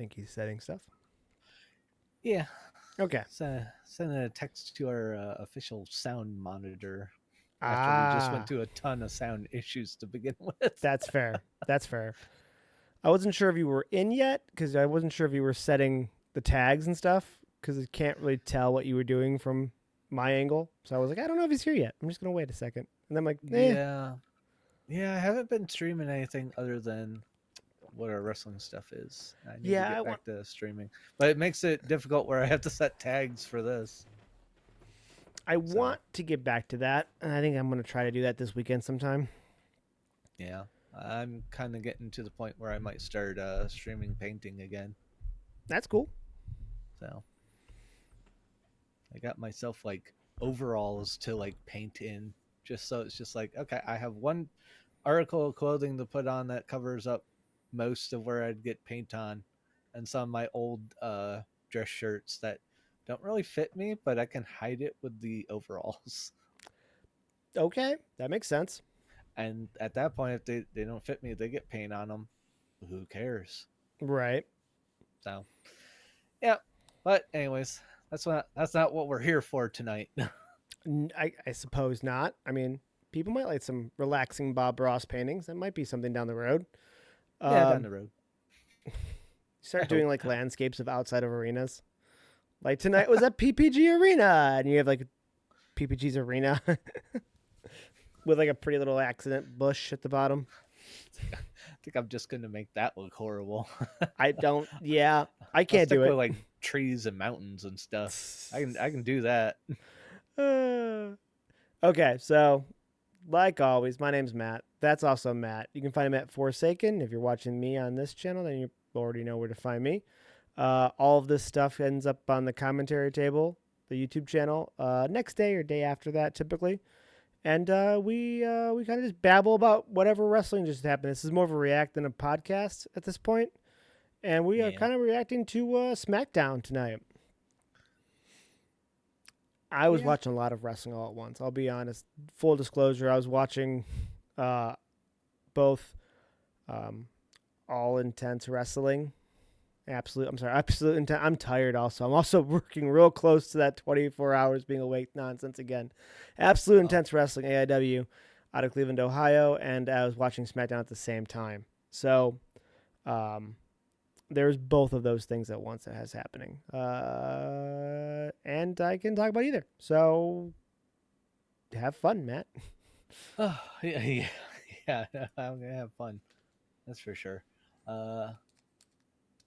think he's setting stuff. Yeah. Okay. Send a text to our official sound monitor after we just went Ah, through a ton of sound issues to begin with. that's fair. That's fair. I wasn't sure if you were in yet because I wasn't sure if you were setting the tags and stuff because I can't really tell what you were doing from my angle. So I was like, I don't know if he's here yet. I'm just gonna wait a second. And I'm like, eh. Yeah. Yeah, I haven't been streaming anything other than what our wrestling stuff is. I need to Yeah, get back to streaming. But it makes it difficult where I have to set tags for this. I So, want to get back to that, and I think I'm gonna try to do that this weekend sometime. yeah. I'm kind of getting to the point where I might start streaming painting again. That's cool. So, I got myself like overalls to like paint in just so it's just like, okay, I have one article of clothing to put on that covers up most of where I'd get paint on, and some of my old dress shirts that don't really fit me, but I can hide it with the overalls. Okay, that makes sense. And at that point, if they don't fit me, they get paint on them. Who cares? Right. So yeah. But anyways, that's not what we're here for tonight. I suppose not. I mean, people might like some relaxing Bob Ross paintings. That might be something down the road. Yeah, down Um, the road. I start doing hope. like landscapes of outside of arenas. Like tonight was at PPG Arena, and you have like PPG's arena with like a pretty little accident bush at the bottom. I think I'm just gonna make that look horrible. I don't. Yeah, I I'll can't do stick with it. like trees and mountains and stuff. I can do that. Okay, so like always, my name's Matt. That's also Matt. You can find him at Forsaken. If you're watching me on this channel, then you already know where to find me. All of this stuff ends up on the commentary table, the YouTube channel, next day or day after that, typically. And we kind of just babble about whatever wrestling just happened. This is more of a react than a podcast at this point, and we are Yeah. kind of reacting to SmackDown tonight. I was Yeah. watching a lot of wrestling all at once. I'll be honest. Full disclosure, I was watching uh, both um, All Intense Wrestling. Absolute Intense. I'm tired also. I'm also working real close to that 24 hours being awake nonsense again. Absolute Oh. Intense Wrestling, AIW, out of Cleveland, Ohio, and I was watching SmackDown at the same time. So um, there's both of those things at once that has happening. And I can talk about either. So have fun, Matt. Oh, yeah, yeah, yeah. I'm gonna have fun. That's for sure. Uh,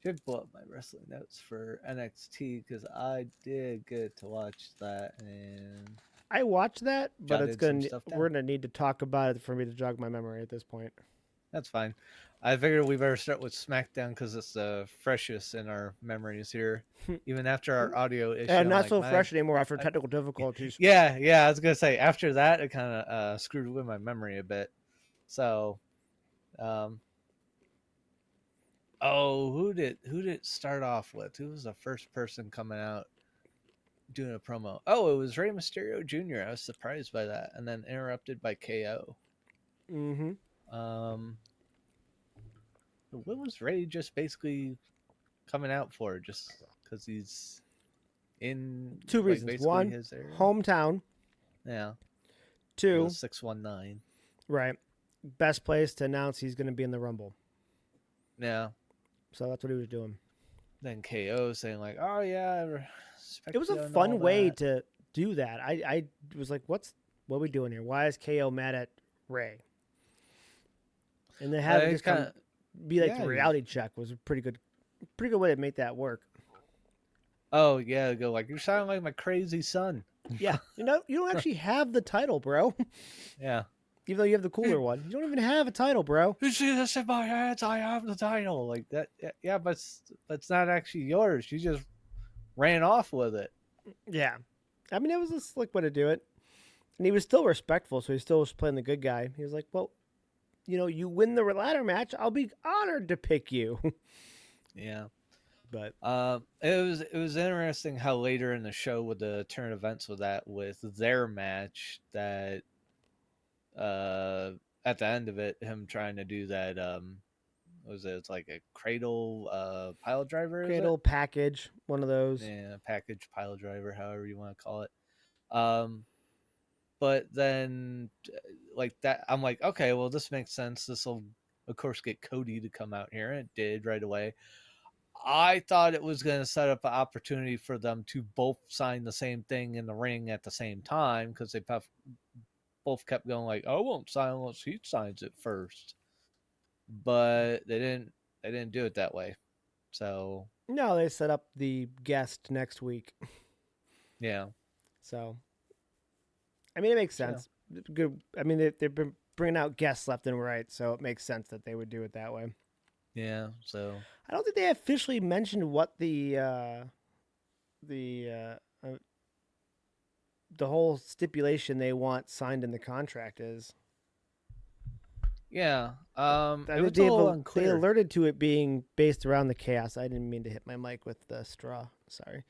should pull up my wrestling notes for NXT because I did get to watch that and I watched that, but jotted some stuff we're down. gonna need to talk about it for me to jog my memory at this point. That's fine. I figured we better start with SmackDown because it's the freshest in our memories here. Even after our audio issue, I'm Not like, so my, fresh anymore after I, technical difficulties. yeah, yeah. I was gonna say after that, it kind of screwed with my memory a bit. So, um, oh, who did it start off with? Who was the first person coming out doing a promo? Oh, it was Rey Mysterio Jr. I was surprised by that, and then interrupted by KO. Mm-hmm. Um, what was Ray just basically coming out for? Just because he's in Two like reasons. basically One, his area? hometown. Yeah, the Two, 619. right, best place to announce he's going to be in the Rumble. Yeah. So that's what he was doing. Then KO saying like, "Oh yeah, I It respect was a you and all fun way that." to do that. I was like, what are we doing here? Why is KO mad at Ray? And then have it I just kind come of be like the yeah. reality check was a pretty good way to make that work. Oh yeah, go like you sound like my crazy son. Yeah, you don't actually have the title, bro. Yeah. Even though you have the cooler one, you don't even have a title, bro. You see this in my hands? I have the title. Like that. Yeah, but it's not actually yours. You just ran off with it. Yeah, I mean it was a slick way to do it, and he was still respectful, so he still was playing the good guy. He was like, well, you win the ladder match, I'll be honored to pick you. Yeah. But It was interesting how later in the show with the turn events with that with their match that uh at the end of it him trying to do that was it? It's like a cradle pile driver, is it? Cradle package, one of those. Yeah, package pile driver, however you want to call it. Um, but then like that, I'm like, okay, well, this makes sense. This will, of course, get Cody to come out here, and it did right away. I thought it was going to set up an opportunity for them to both sign the same thing in the ring at the same time because they both kept going like, "I won't sign unless he signs it first." But they didn't. They didn't do it that way. So No, they set up the guest next week. yeah, So, I mean, it makes so sense. Good. I mean, they've been bringing out guests left and right, so it makes sense that they would do it that way. yeah, so I don't think they officially mentioned what the the whole stipulation they want signed in the contract is. yeah. I It think was a little they unclear. alerted to it being based around the chaos. I didn't mean to hit my mic with the straw. Sorry.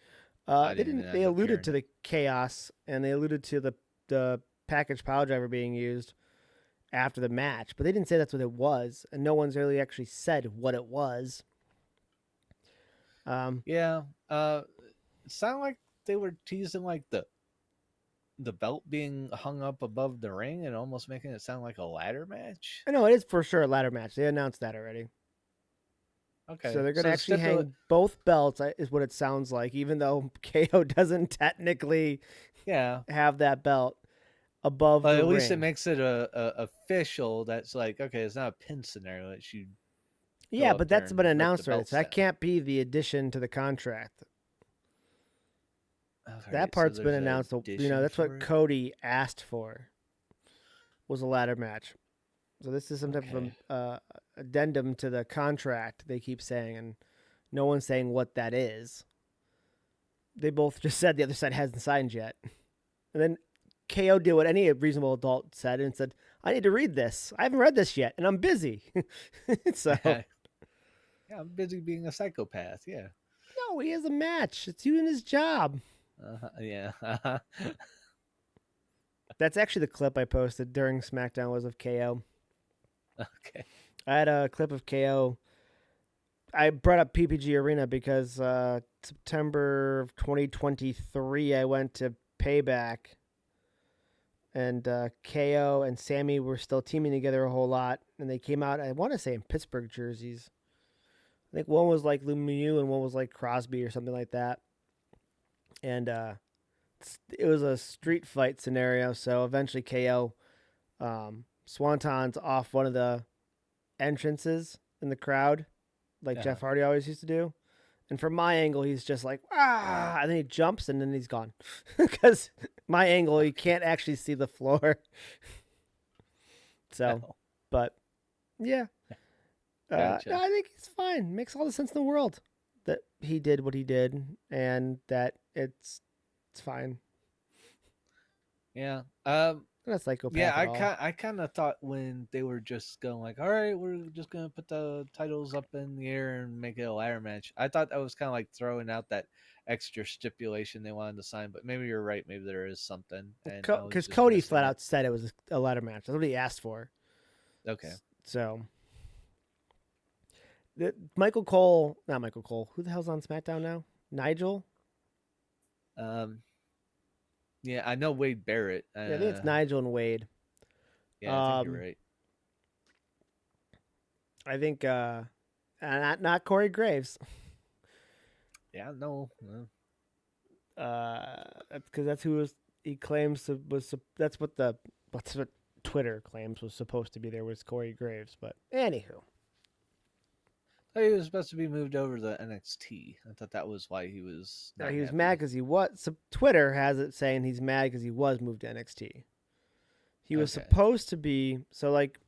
I They didn't didn't. even They end up alluded hearing to it. the chaos and they alluded to the package pile driver being used after the match, but they didn't say that's what it was, and no one's really actually said what it was. Um, Yeah. It sounded like they were teasing like the belt being hung up above the ring and almost making it sound like a ladder match. I know it is for sure a ladder match. They announced that already. So Okay, they're going to so actually stipulate. hang both belts, is what it sounds like, even though KO doesn't technically Yeah, have that belt above but the at least it ring. makes it a official. That's like okay, it's not a pin scenario. That you go Yeah, up but there that's been and rip the announced already. So belts that down. can't be the addition to the contract. Okay, That so part's been there's an announced. addition That's what for it. Cody asked for was a ladder match. So this is some type of Okay, addendum to the contract. They keep saying, and no one's saying what that is. They both just said the other side hasn't signed yet. And then KO did what any reasonable adult said and said, I need to read this. I haven't read this yet, and I'm busy. So, yeah, yeah. I'm busy being a psychopath. Yeah, no, he has a match. It's doing his job. yeah. That's actually the clip I posted during SmackDown was of KO. Okay. I had a clip of KO. I brought up PPG Arena because September of 2023, I went to Payback, and KO and Sammy were still teaming together a whole lot, and they came out, I want to say, in Pittsburgh jerseys. I think one was like Lemieux and one was like Crosby or something like that. And it was a street fight scenario, so eventually KO swantons off one of the entrances in the crowd, like Uh-huh. Jeff Hardy always used to do. And from my angle, he's just like, ah, and then he jumps and then he's gone. Because my angle, you Okay. can't actually see the floor. So, Oh, but yeah. No, gotcha. I think he's fine. Makes all the sense in the world that he did what he did and that it's fine. Yeah. I'm not a Yeah, psychopath at all. I kind of thought when they were just going like, all right, we're just gonna put the titles up in the air and make it a ladder match. I thought that was kind of like throwing out that extra stipulation they wanted to sign, but maybe you're right. Maybe there is something, and I was Because just Cody missing flat it. out said it was a ladder match. That's what he asked for. Okay. So, Michael Cole, not Michael Cole. Who the hell's on SmackDown now? Nigel? Um. Yeah, I know Wade Barrett. Yeah, I think it's Nigel and Wade. Yeah, I think you're Um, right. I think not Corey Graves. Yeah, no. Because that's who he claims that's what what's what Twitter claims was supposed to be there was Corey Graves. But anywho, He was supposed to be moved over to NXT. I thought that was why he was no, not he was mad happy. because he was. So Twitter has it saying he's mad because he was moved to NXT. He was Okay. supposed to be like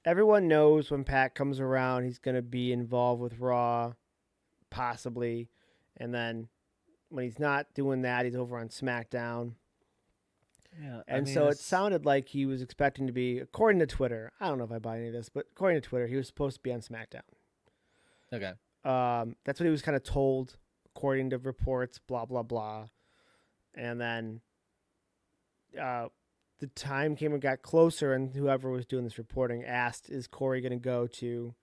everyone knows when Pat comes around, he's gonna be involved with Raw, possibly, and then when he's not doing that, he's over on SmackDown. Yeah, I And mean so it it's sounded like he was expecting to be, according to Twitter. I don't know if I buy any of this, but according to Twitter, he was supposed to be on SmackDown. okay. That's what he was kind of told, according to reports. Blah blah blah. And then uh, the time came and got closer, and whoever was doing this reporting asked, "Is Corey going to go to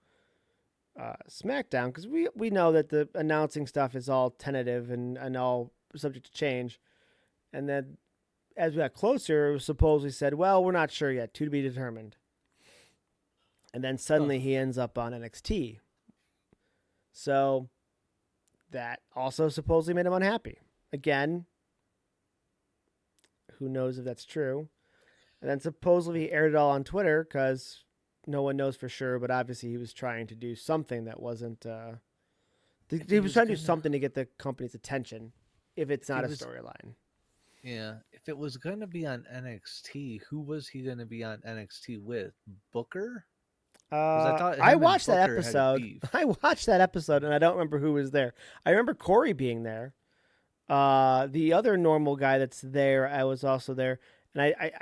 SmackDown, because we know that the announcing stuff is all tentative and all subject to change. And then as we got closer, it was supposedly said, well, we're not sure yet, to be determined. And then Oh, suddenly he ends up on NXT. So that also supposedly made him unhappy. Again, who knows if that's true? And then supposedly he aired it all on Twitter because no one knows for sure, but obviously he was trying to do something that wasn't. if He he was was trying to do gonna, something to get the company's attention, if it's if he not a was, storyline. yeah, if it was gonna be on NXT, who was he gonna be on NXT with? Booker? Because I thought I him and watched that Booker had a episode. beef. I watched that episode, and I don't remember who was there. I remember Corey being there. The other normal guy that's there, I was also there, and I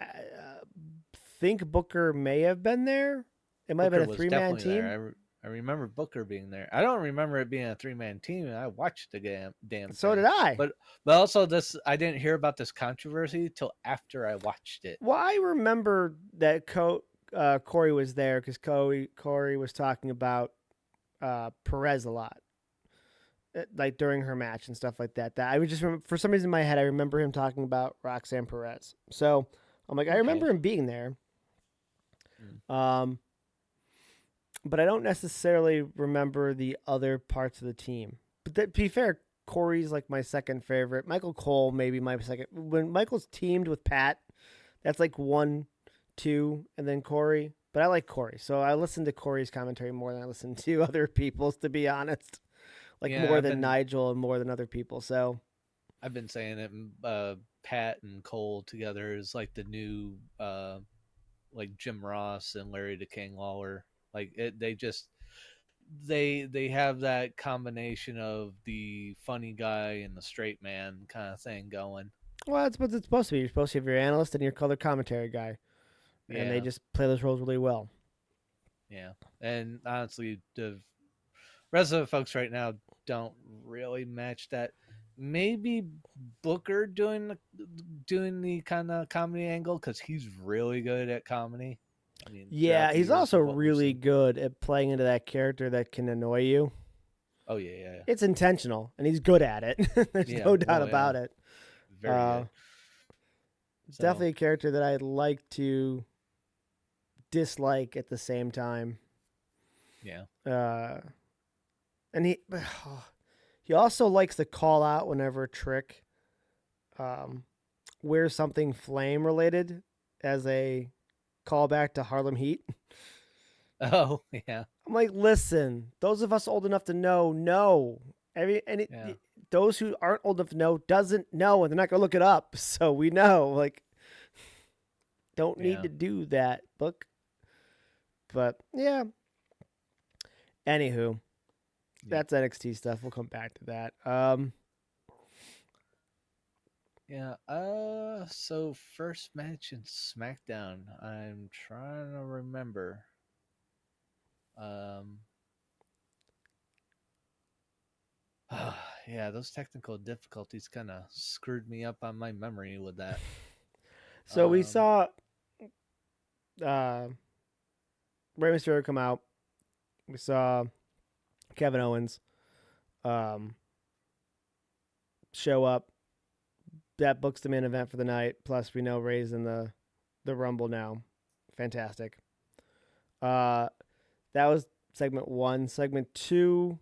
think Booker may have been there. It might have been Booker a was 3-man definitely there. team. I remember Booker being there. I don't remember it being a 3-man team, and I watched the damn So did thing. I. But but also this, I didn't hear about this controversy till after I watched it. Well, I remember that Corey was there because Corey was talking about Perez a lot, like during her match and stuff like that. That I would just remember, for some reason in my head, I remember him talking about Roxanne Perez. So I'm like, I Okay. remember him being there. Mm. Um, but I don't necessarily remember the other parts of the team. But to be fair, Corey's like my second favorite. Michael Cole maybe my second. When Michael's teamed with Pat, that's like 1, 2, and then Corey. But I like Corey, so I listen to Corey's commentary more than I listen to other people's. To be honest, like Yeah, more than Nigel and more than other people. So I've been saying it. Pat and Cole together is like the new like Jim Ross and Larry the King Lawler. Like it, they just they have that combination of the funny guy and the straight man kind of thing going. well, that's what it's supposed to be. You're supposed to have your analyst and your color commentary guy, and they Yeah, just play those roles really well. yeah. And honestly, the rest of the folks right now don't really match that. Maybe Booker doing the kind of comedy angle because he's really good at comedy. I mean, throughout Yeah, the he's years also of what we've really seen. good at playing into that character that can annoy you. Oh yeah, yeah, It's intentional, and he's good at it. There's yeah. no doubt Oh yeah, about it. very Uh, good. So Definitely a character that I'd like to dislike at the same time. yeah. Uh, and he also likes to call out whenever Trick wears something flame related as a callback to Harlem Heat. Oh yeah, I'm like, listen, those of us old enough to know, know. yeah, Those who aren't old enough to know doesn't know, and they're not gonna look it up. So we know, like, don't need yeah. to do that book. But yeah. Anywho, Yep. that's NXT stuff. We'll come back to that. Yeah. So first match in SmackDown. I'm trying to remember. Um. Yeah, those technical difficulties kind of screwed me up on my memory with that. So we Um. saw uh, Rey Mysterio come out. We saw Kevin Owens um, show up. That books the main event for the night. Plus, we know Rey's in the Rumble now. Fantastic. Uh, that was segment 1. Segment 2.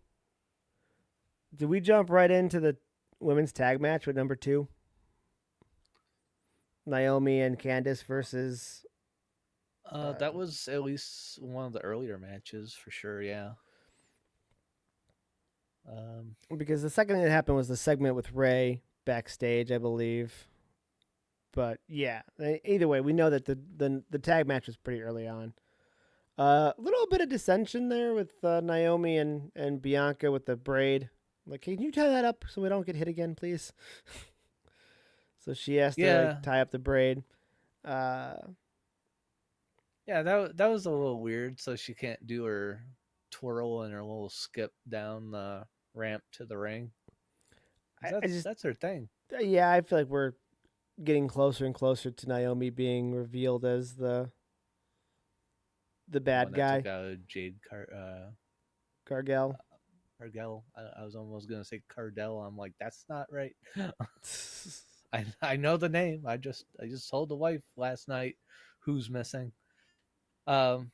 Did we jump right into the women's tag match with number 2? Naomi and Candice versus. That was at least one of the earlier matches for sure. Yeah. Um. Because the second thing that happened was the segment with Ray backstage, I believe. But yeah, either way, we know that the tag match was pretty early on. A little bit of dissension there with Naomi and Bianca with the braid. Like, can you tie that up so we don't get hit again, please? So she has to like Yeah. tie up the braid. Uh, Yeah. That was a little weird. So she can't do her twirl and her little skip down the ramp to the ring. 'Cause I just that's her thing. yeah, I feel like we're getting closer and closer to Naomi being revealed as the The one bad that guy. took out Jade Gargel. Cargel. I was almost gonna say Cardell. I'm like, that's not right. I know the name. I just told the wife last night who's missing. Um,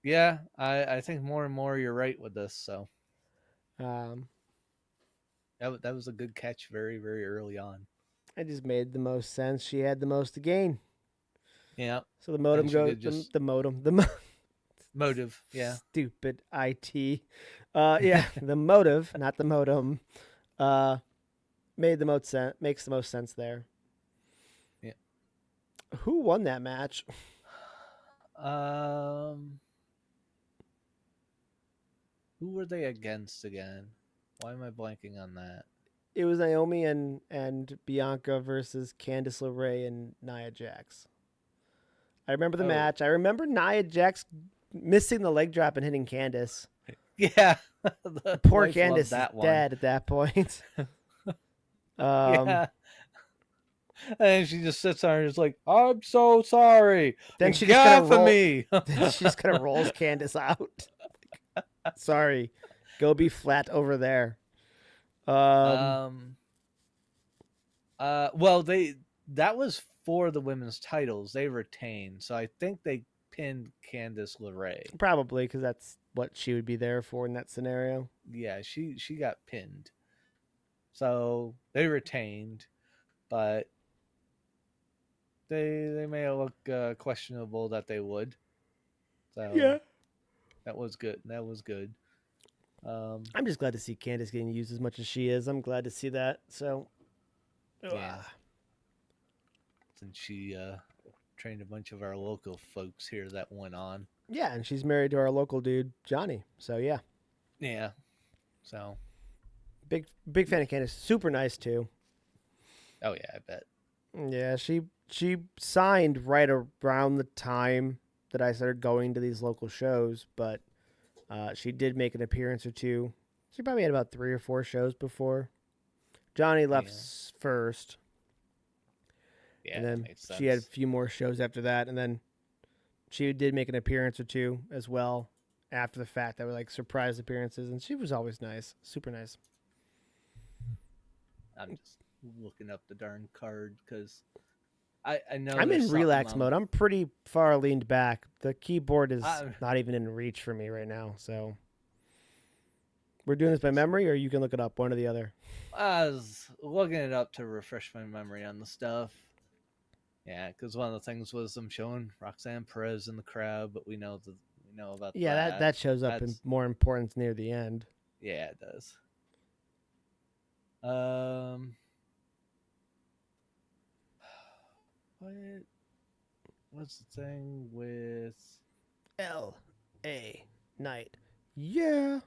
yeah, I think more and more you're right with this. So Um, that was a good catch very very early on. it just made the most sense. She had the most to gain. Yeah, So the and modem she goes. could The, just the modem. The mo- motive. Yeah, stupid IT. Yeah, the motive, not the modem. Uh, made the most sense. Makes the most sense there. yeah. Who won that match? Um, who were they against again? Why am I blanking on that? It was Naomi and Bianca versus Candice LeRae and Nia Jax. I remember the Oh, match. I remember Nia Jax missing the leg drop and hitting Candice. yeah, the Poor wife loved Candice is that one. dead at that point. um, Yeah, and she just sits there and is like, "I'm so sorry. then she Get just kind of off of roll. me." Then she just kind of rolls Candice out. Sorry, go be flat over there. Um, um. Well, that was for the women's titles. They retained, so I think they pinned Candice LeRae. probably because that's what she would be there for in that scenario. Yeah, she got pinned, so they retained, but they may look questionable that they would. So Yeah. that was good. That was good. I'm just glad to see Candice getting used as much as she is. I'm glad to see that. So, Yeah, since she trained a bunch of our local folks here that went on. yeah, and she's married to our local dude Johnny. So yeah, Yeah, so big fan of Candice. Super nice too. oh yeah, I bet. Yeah, she signed right around the time that I started going to these local shows, but she did make an appearance or two. She probably had about 3 or 4 shows before Johnny left Yeah, first, yeah, and that then makes she had a sense. few more shows after that, and then she did make an appearance or two as well after the fact that were like surprise appearances, and she was always nice, super nice. I'm just looking up the darn card because I know I'm there's in something relax mode. I'm pretty far leaned back. The keyboard is I, not even in reach for me right now, so we're doing I this by just memory, or you can look it up, one or the other. I was looking it up to refresh my memory on the stuff. Yeah, because one of the things was them showing Roxanne Perez in the crowd, but we know about Yeah, that that. that shows up in That's more importance near the end. yeah, it does. Um, what what's the thing with L.A. Knight. Yeah.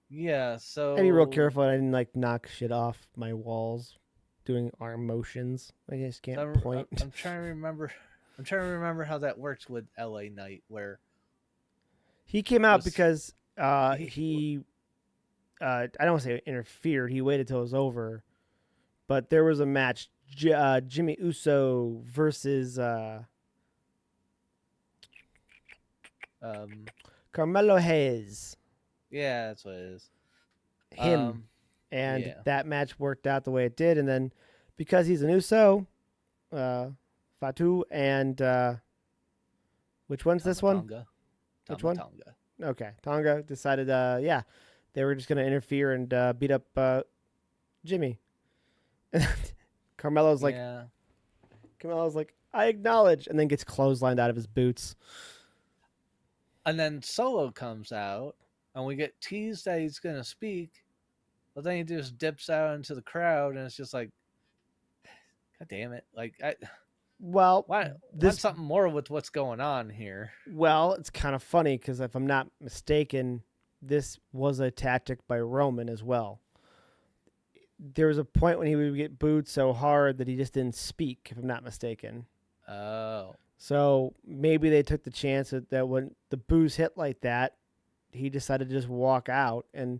yeah? I'd be real So careful. I didn't like knock shit off my walls doing arm motions. I just so can't point. I'm trying to remember. I'm trying to remember how that works with L.A. Knight, where He came out was because he he I don't want to say interfered. He waited till it was over, but there was a match. Jimmy Uso versus um Carmelo Hayes. yeah, that's what it is. Him, Um, and yeah, that match worked out the way it did. And then because he's an Uso, uh, Fatu and which one's this one? Tamatonga, Which one? Tamatonga. Okay, Tonga decided. Yeah, they were just gonna interfere and beat up Jimmy. Carmelo's like, Yeah, Carmelo's like, I acknowledge, and then gets clotheslined out of his boots. and then Solo comes out, and we get teased that he's gonna speak, but then he just dips out into the crowd, and it's just like, God damn it! Like, Well, why want this something more with what's going on here? well, it's kind of funny because if I'm not mistaken, this was a tactic by Roman as well. There was a point when he would get booed so hard that he just didn't speak, if I'm not mistaken. Oh, So maybe they took the chance that when the boos hit like that, he decided to just walk out. And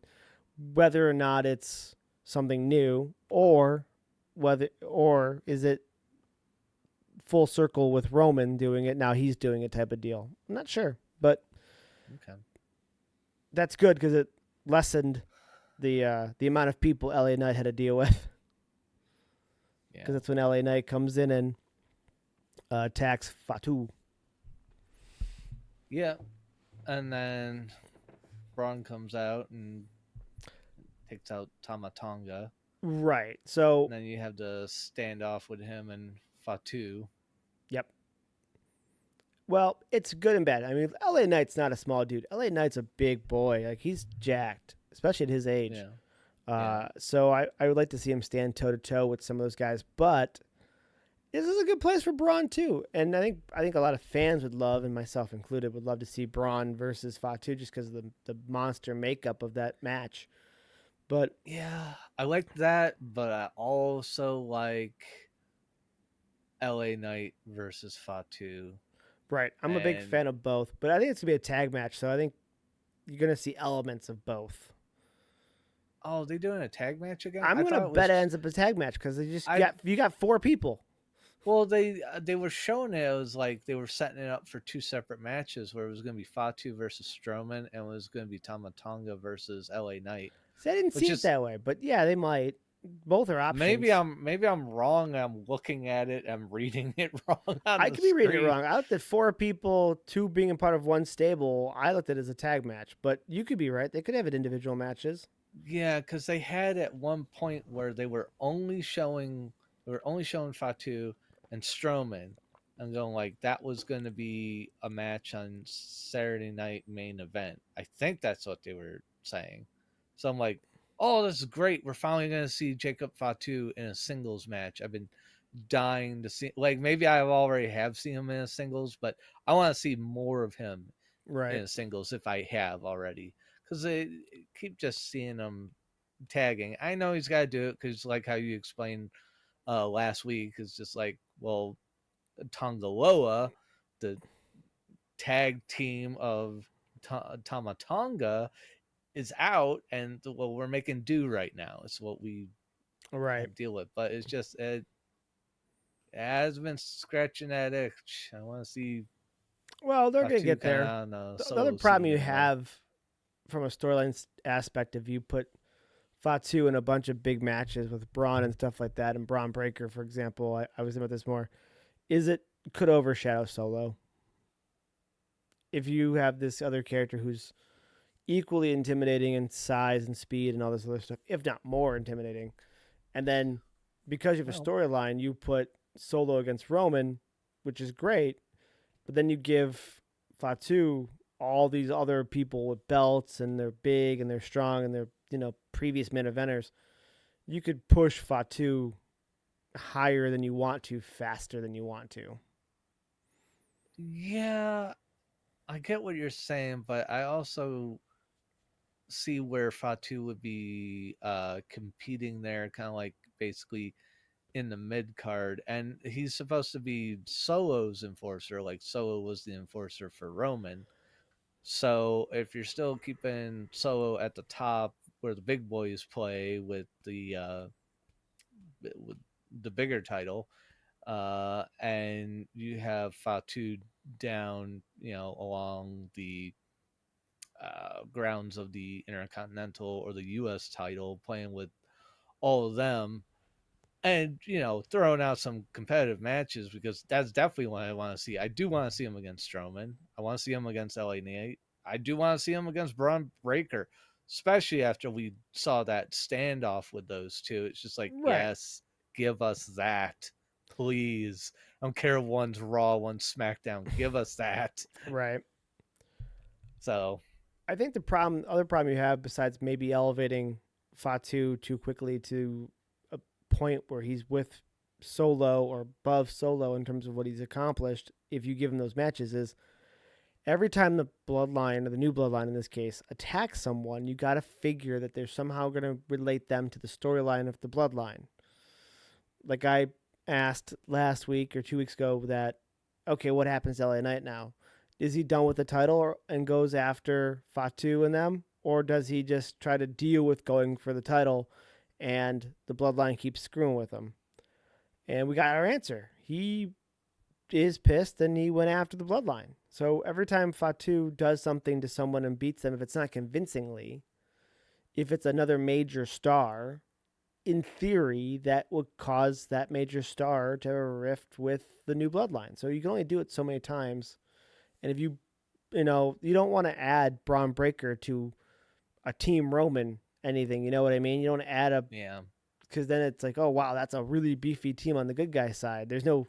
whether or not it's something new, or is it full circle with Roman doing it now, he's doing it type of deal. I'm not sure, but okay. that's good because it lessened the amount of people LA Knight had to deal with. Because Yeah. that's when LA Knight comes in and attacks Fatu. Yeah. And then Braun comes out and takes out Tamatonga. Right. So, And then you have the standoff with him and Fatu. yep. Well, it's good and bad. I mean, LA Knight's not a small dude. LA Knight's a big boy. Like he's jacked, especially at his age. Yeah. Yeah. So I would like to see him stand toe to toe with some of those guys. But this is a good place for Braun too, and I think a lot of fans would love, and myself included, would love to see Braun versus Fatu just because of the monster makeup of that match. But Yeah. I like that, but I also like LA Knight versus Fatu. right, I'm a big And fan of both. But I think it's gonna be a tag match, so I think you're gonna see elements of both. oh, they doing a tag match again? I'm I gonna thought it bet it was ends up a tag match because I you got 4 people. well they were showing it. It was like they were setting it up for two separate matches where it was going to be Fatu versus Strowman and it was going to be Tamatonga versus LA Knight, See, I didn't which see it is that way, but yeah, they might. Both are options. maybe I'm wrong. I'm looking at it. I'm reading it wrong on I the could be reading it screen. wrong. I looked at 4 people, 2 being a part of one stable. I looked at it as a tag match, but you could be right. They could have it individual matches. Yeah, because they had at one point where they were only showing Fatu and Strowman, and going like that was going to be a match on Saturday night main event. I think that's what they were saying. So I'm like, oh, this is great. We're finally going to see Jacob Fatu in a singles match. I've been dying to see. Like maybe I already have seen him in a singles, but I want to see more of him Right. in a singles if I have already because they keep just seeing him tagging. I know he's got to do it because, like how you explained last week, is just like, well, Tongaloa, the tag team of Tamatonga, is out, and well, we're making do right now. It's what we Right. deal with, but it's just it has been scratching that itch. I want to see Well, they're going to Fatu get kind of there. on the The other solo problem scene you more. have from a storyline aspect, if you put Fatu in a bunch of big matches with Braun and stuff like that, and Braun Breaker, for example, I was thinking about this more, is it could overshadow Solo. If you have this other character who's equally intimidating in size and speed and all this other stuff, if not more intimidating. And then because you have a Well, storyline, you put Solo against Roman, which is great, but then you give Fatu all these other people with belts and they're big and they're strong and they're, previous main eventers. You could push Fatu higher than you want to, faster than you want to. yeah, I get what you're saying, but I also see where Fatu would be competing there, kind of like basically in the mid card, and he's supposed to be Solo's enforcer, like Solo was the enforcer for Roman. So if you're still keeping Solo at the top where the big boys play with the bigger title, and you have Fatu down, along the grounds of the Intercontinental or the U.S. title, playing with all of them, and throwing out some competitive matches because that's definitely what I want to see. I do want to see him against Strowman. I want to see him against LA Knight. I do want to see him against Braun Breaker, especially after we saw that standoff with those two. It's just like, Right. yes, give us that, please. I don't care if one's Raw, one's SmackDown. Give us that. Right. So I think other problem you have, besides maybe elevating Fatu too quickly to a point where he's with Solo or above Solo in terms of what he's accomplished, if you give him those matches, is every time the bloodline, or the new bloodline in this case, attacks someone, you got to figure that they're somehow going to relate them to the storyline of the bloodline. Like I asked last week or 2 weeks ago, that okay, what happens to LA Knight now? Is he done with the title and goes after Fatu and them, or does he just try to deal with going for the title, and the bloodline keeps screwing with him? And we got our answer. He is pissed and he went after the bloodline. So every time Fatu does something to someone and beats them, if it's not convincingly, if it's another major star, in theory, that would cause that major star to rift with the new bloodline. So you can only do it so many times. And if you don't want to add Braun Breaker to a Team Roman anything. You know what I mean? You don't add a Yeah. because then it's like, oh wow, that's a really beefy team on the good guy side. There's no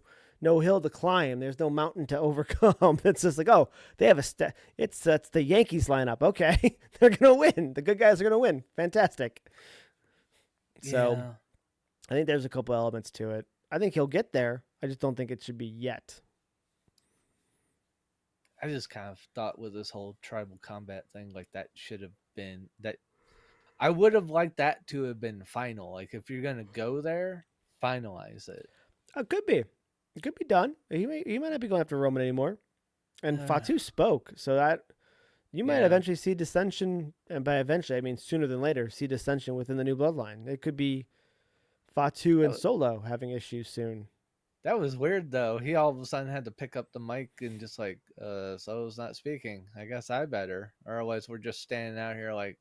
hill to climb. There's no mountain to overcome. It's just like, oh, they have it's that's the Yankees lineup. Okay, they're gonna win. The good guys are gonna win. Fantastic. So Yeah. I think there's a couple elements to it. I think he'll get there. I just don't think it should be yet. I just kind of thought with this whole tribal combat thing, like that should have been that. I would have liked that to have been final. Like if you're gonna go there, finalize it. It could be. It could be done. He might not be going after Roman anymore. And Fatu spoke, so that you might Yeah, eventually see dissension, and by eventually I mean sooner than later, see dissension within the new bloodline. It could be Fatu that and was, Solo having issues soon. that was weird though. He all of a sudden had to pick up the mic and just like, Solo's not speaking. I guess I better, or otherwise we're just standing out here like,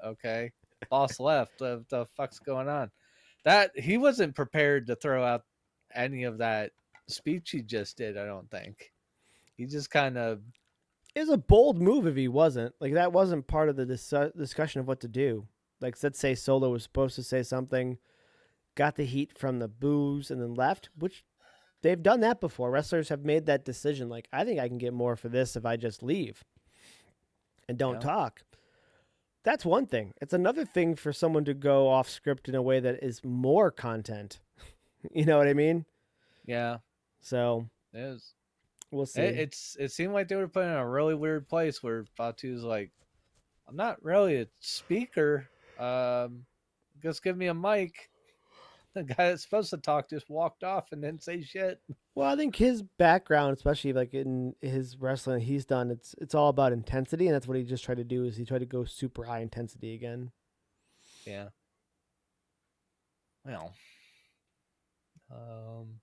okay, boss left. The fuck's going on? That he wasn't prepared to throw out any of that speech he just did. I don't think he just kind of It was a bold move if he wasn't. Like that wasn't part of the discussion of what to do. Like let's say Solo was supposed to say something, got the heat from the boos, and then left, which they've done that before. Wrestlers have made that decision. Like I think I can get more for this if I just leave and don't yeah talk. That's one thing. It's another thing for someone to go off script in a way that is more content. You know what I mean? yeah So it was. we'll see. It seemed like they were put in a really weird place where Fatu's like, I'm not really a speaker. Just give me a mic. The guy that's supposed to talk just walked off and didn't say shit. Well, I think his background, especially like in his wrestling he's done, it's all about intensity, and that's what he just tried to do. Is he tried to go super high intensity again? Yeah. Well. Um.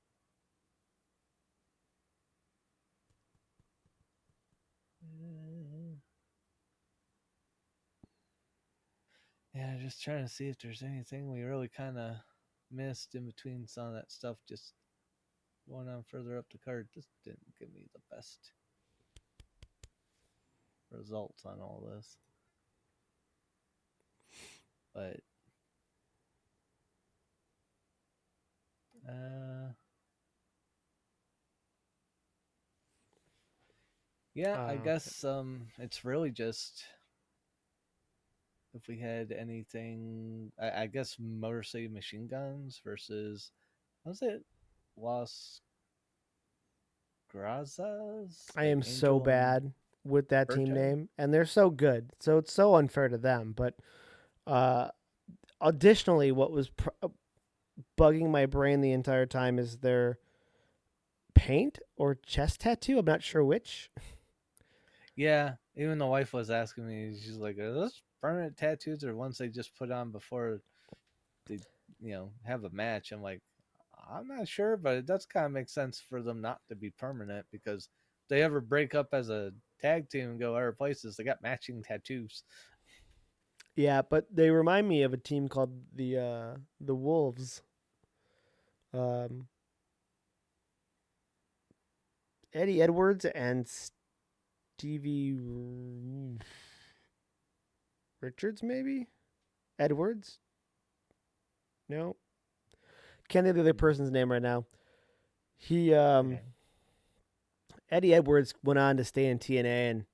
Yeah, just trying to see if there's anything we really kind of missed in between some of that stuff. Just going on further up the card. This didn't give me the best results on all this. But uh yeah, I Okay. guess it's really just if we had anything I guess Motor City Machine Guns versus was it Los Grazas? I Like am so Angel and bad with that team Berto? name, and they're so good, so it's so unfair to them. But uh, additionally, what was bugging my brain the entire time is their paint or chest tattoo. I'm not sure which. Yeah, even the wife was asking me, she's like, are those permanent tattoos or ones they just put on before they, have a match? I'm like, I'm not sure, but it does kind of make sense for them not to be permanent because if they ever break up as a tag team and go other places, they got matching tattoos. Yeah, but they remind me of a team called the Wolves. Um, Eddie Edwards and Stevie Richards, maybe Edwards. No, can't think of the other person's name right now. He Okay. Eddie Edwards went on to stay in TNA, and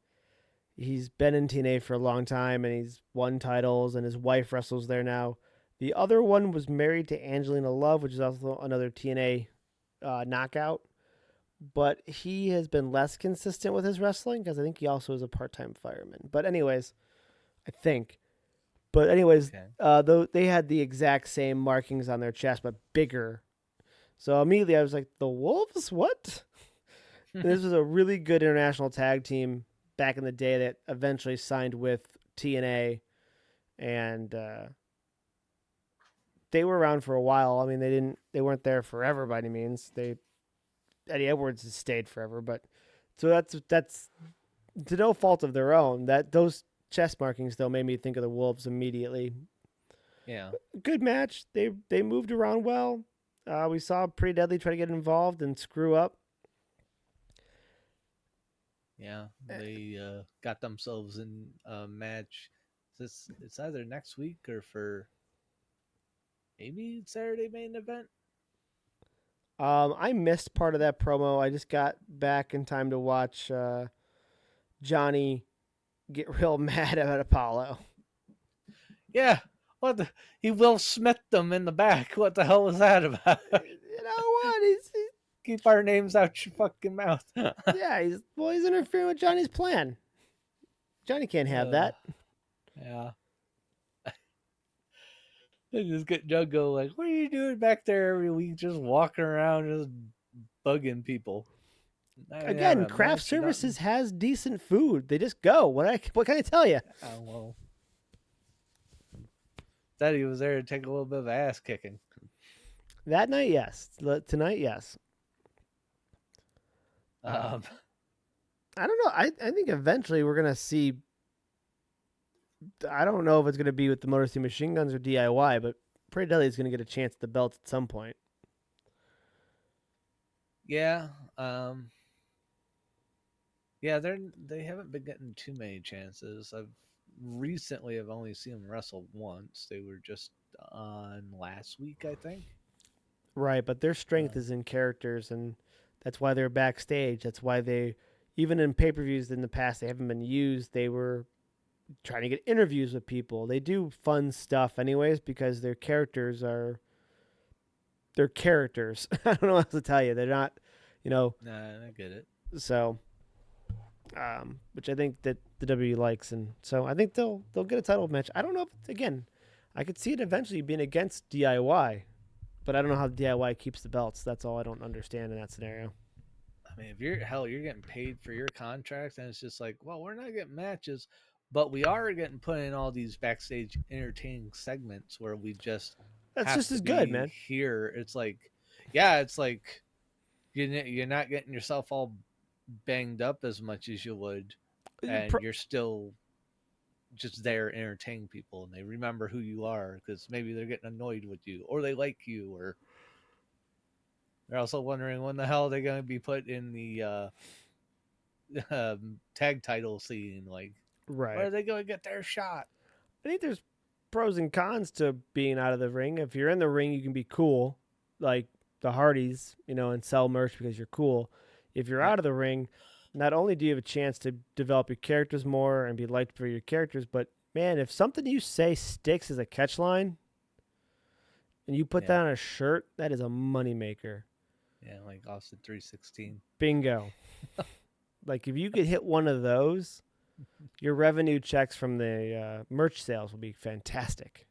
he's been in TNA for a long time, and he's won titles, and his wife wrestles there now. The other one was married to Angelina Love, which is also another TNA knockout. But he has been less consistent with his wrestling because I think he also is a part-time fireman. But anyways, I think. But anyways, Okay. though they had the exact same markings on their chest, but bigger. So immediately I was like, the Wolves? What? And this was a really good international tag team back in the day that eventually signed with TNA, and they were around for a while. I mean, they weren't there forever by any means. They Eddie Edwards has stayed forever, but so that's to no fault of their own. That those chest markings though made me think of the Wolves immediately. Yeah. Good match. They moved around well. We saw Pretty Deadly try to get involved and screw up. Yeah. They got themselves in a match. It's either next week or for maybe Saturday main event. I missed part of that promo. I just got back in time to watch Johnny get real mad about Apollo. Yeah. What the? He Will Smith them in the back. What the hell was that about? You know what? He's Keep our names out your fucking mouth. yeah. He's interfering with Johnny's plan. Johnny can't have uh, that. yeah. They just get Juggo like, what are you doing back there every week? Just walking around, just bugging people. Not even having Again, a craft match or services nothing. has decent food. They just go. What can I tell you? Oh well. Thought he was there to take a little bit of ass kicking. That night, yes. Tonight, yes. Um, I don't know. I think eventually we're gonna see. I don't know if it's gonna be with the Motor City Machine Guns or DIY, but Pretty Deadly is gonna get a chance at the belt at some point. yeah. Um, yeah, they haven't been getting too many chances. I've only seen them wrestle once. They were just on last week, I think. Right, but their Uh, strength is in characters, and that's why they're backstage. That's why even in pay per views in the past, they haven't been used. They were trying to get interviews with people. They do fun stuff, anyways, because they're characters. I don't know what else to tell you. They're not, you know, nah, I get it. so which I think that the WWE likes, and so I think they'll get a title match. I don't know if again, I could see it eventually being against DIY, but I don't know how DIY keeps the belts. That's all I don't understand in that scenario. I mean, if you're getting paid for your contract, and it's just like, well, we're not getting matches, but we are getting put in all these backstage entertaining segments where we just That's have just to as good, be man. here. It's like, yeah, it's like you're not getting yourself all banged up as much as you would, and you're still just there entertaining people, and they remember who you are because maybe they're getting annoyed with you, or they like you, or they're also wondering when the hell they're going to be put in the tag title scene. Like, when Right. are they going to get their shot? I think there's pros and cons to being out of the ring. If you're in the ring, you can be cool, like the Hardys, and sell merch because you're cool. If you're Yep. out of the ring, not only do you have a chance to develop your characters more and be liked for your characters, but man, if something you say sticks as a catch line and you put Yeah. that on a shirt, that is a moneymaker. Yeah. Like Austin 316. Bingo. Like if you could hit one of those, your revenue checks from the merch sales will be fantastic.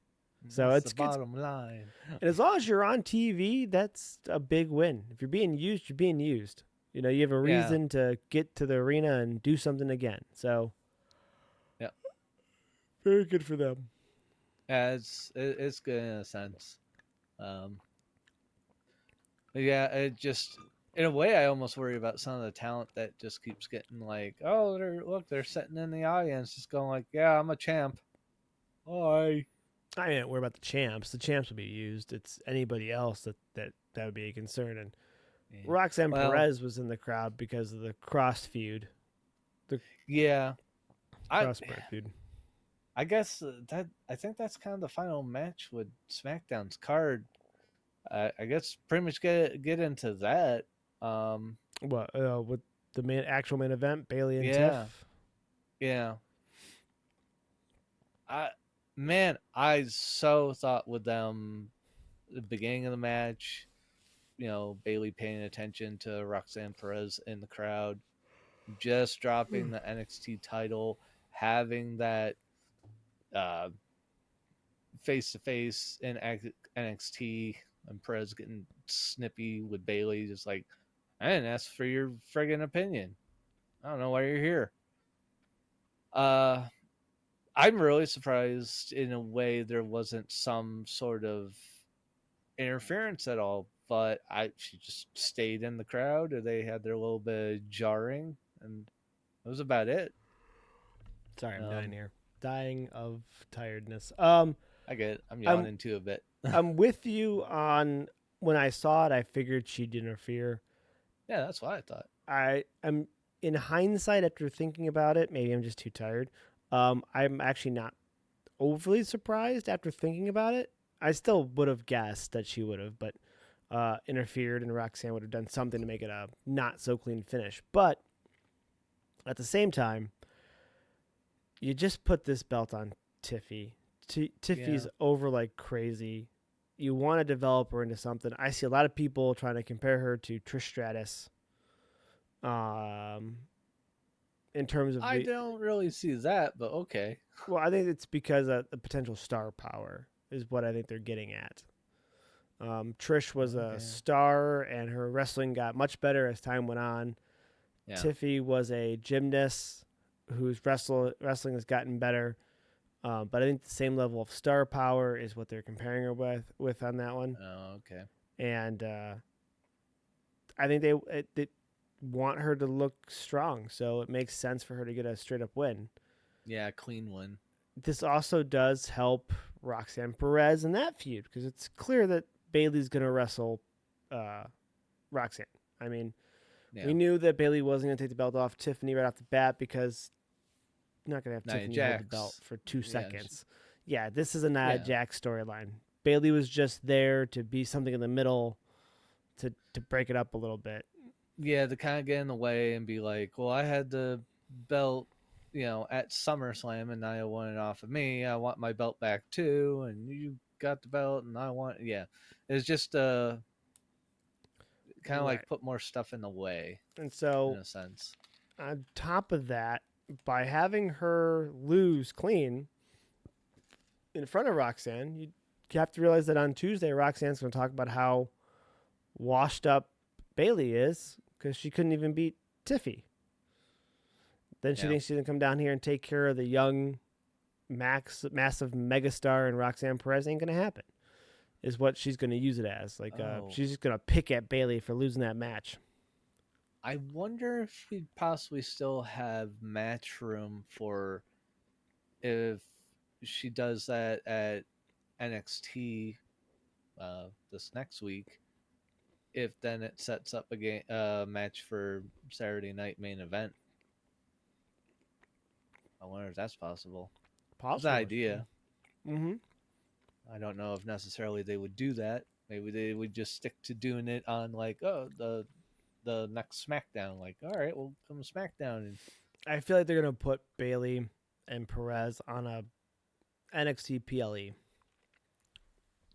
So That's the it's bottom line. and as long as you're on TV, that's a big win. If you're being used, you're being used. You have a Yeah. reason to get to the arena and do something again. So Yeah. very good for them. Yeah. It's good in a sense. Um, but yeah, it just in a way I almost worry about some of the talent that just keeps getting like, oh, they're sitting in the audience, just going like, yeah, I'm a champ. Hi. I mean, worry about the champs. The champs will be used. It's anybody else that would be a concern. And Yeah. Roxanne Well, Perez was in the crowd because of the cross feud, the yeah. I crossbred feud. I guess that I think that's kind of the final match with SmackDown's card. I guess pretty much get into that. Um, What with the actual main event, Bailey and yeah, Tiff. yeah. I man, I so thought with them the beginning of the match, Bailey paying attention to Roxanne Perez in the crowd, just dropping the NXT title, having that uh, face to face in NXT, and Perez getting snippy with Bailey, just like, I didn't ask for your friggin' opinion. I don't know why you're here. Uh, I'm really surprised in a way there wasn't some sort of interference at all but she just stayed in the crowd, or they had their little bit of jarring, and that was about it. Sorry, I'm dying Um, here. Dying of tiredness. I get it. I'm I'm yawning too a bit. I'm with you on when I saw it. I figured she'd interfere. Yeah, that's what I thought. I'm in hindsight after thinking about it. Maybe I'm just too tired. I'm actually not overly surprised after thinking about it. I still would have guessed that she would have, but interfered and Roxanne would have done something to make it a not so clean finish. But at the same time, you just put this belt on Tiffy. Tiffy's Yeah, over like crazy. You want to develop her into something. I see a lot of people trying to compare her to Trish Stratus. Um, in terms of I the don't really see that, but okay. well, I think it's because of the potential star power is what I think they're getting at. Trish was a Okay. star, and her wrestling got much better as time went on. Yeah. Tiffy was a gymnast whose wrestling has gotten better. But I think the same level of star power is what they're comparing her with on that one. Oh, okay. And I think they want her to look strong, so it makes sense for her to get a straight up win. Yeah, clean one. This also does help Roxanne Perez in that feud because it's clear that Bailey's going to wrestle uh, Roxanne. I mean, Yeah. we knew that Bailey wasn't going to take the belt off Tiffany right off the bat because you're not going to have Nia Tiffany hold the belt Jax. for 2 Yeah. seconds. Yeah, this is a Nia Yeah. Jax storyline. Bailey was just there to be something in the middle to break it up a little bit. Yeah, to kind of get in the way and be like, well, I had the belt, at SummerSlam, and Nia won it off of me. I want my belt back too, and you got the belt, and I want, yeah. It's just kind of Right. like put more stuff in the way, And in so a sense. on top of that, by having her lose clean in front of Roxanne, you have to realize that on Tuesday, Roxanne's going to talk about how washed up Bailey is because she couldn't even beat Tiffy. Then she Yeah. thinks she's going to come down here and take care of the young, massive megastar and Roxanne Perez. Ain't going to happen, is what she's going to use it as. Like, Oh, she's just going to pick at Bailey for losing that match. I wonder if we possibly still have match room for if she does that at NXT this next week. If then it sets up a match for Saturday night main event. I wonder if that's possible. It's an Possible. idea. Mm-hmm. I don't know if necessarily they would do that. Maybe they would just stick to doing it on like, oh, the next SmackDown. Like, all right, we'll come SmackDown, and I feel like they're going to put Bailey and Perez on a NXT PLE.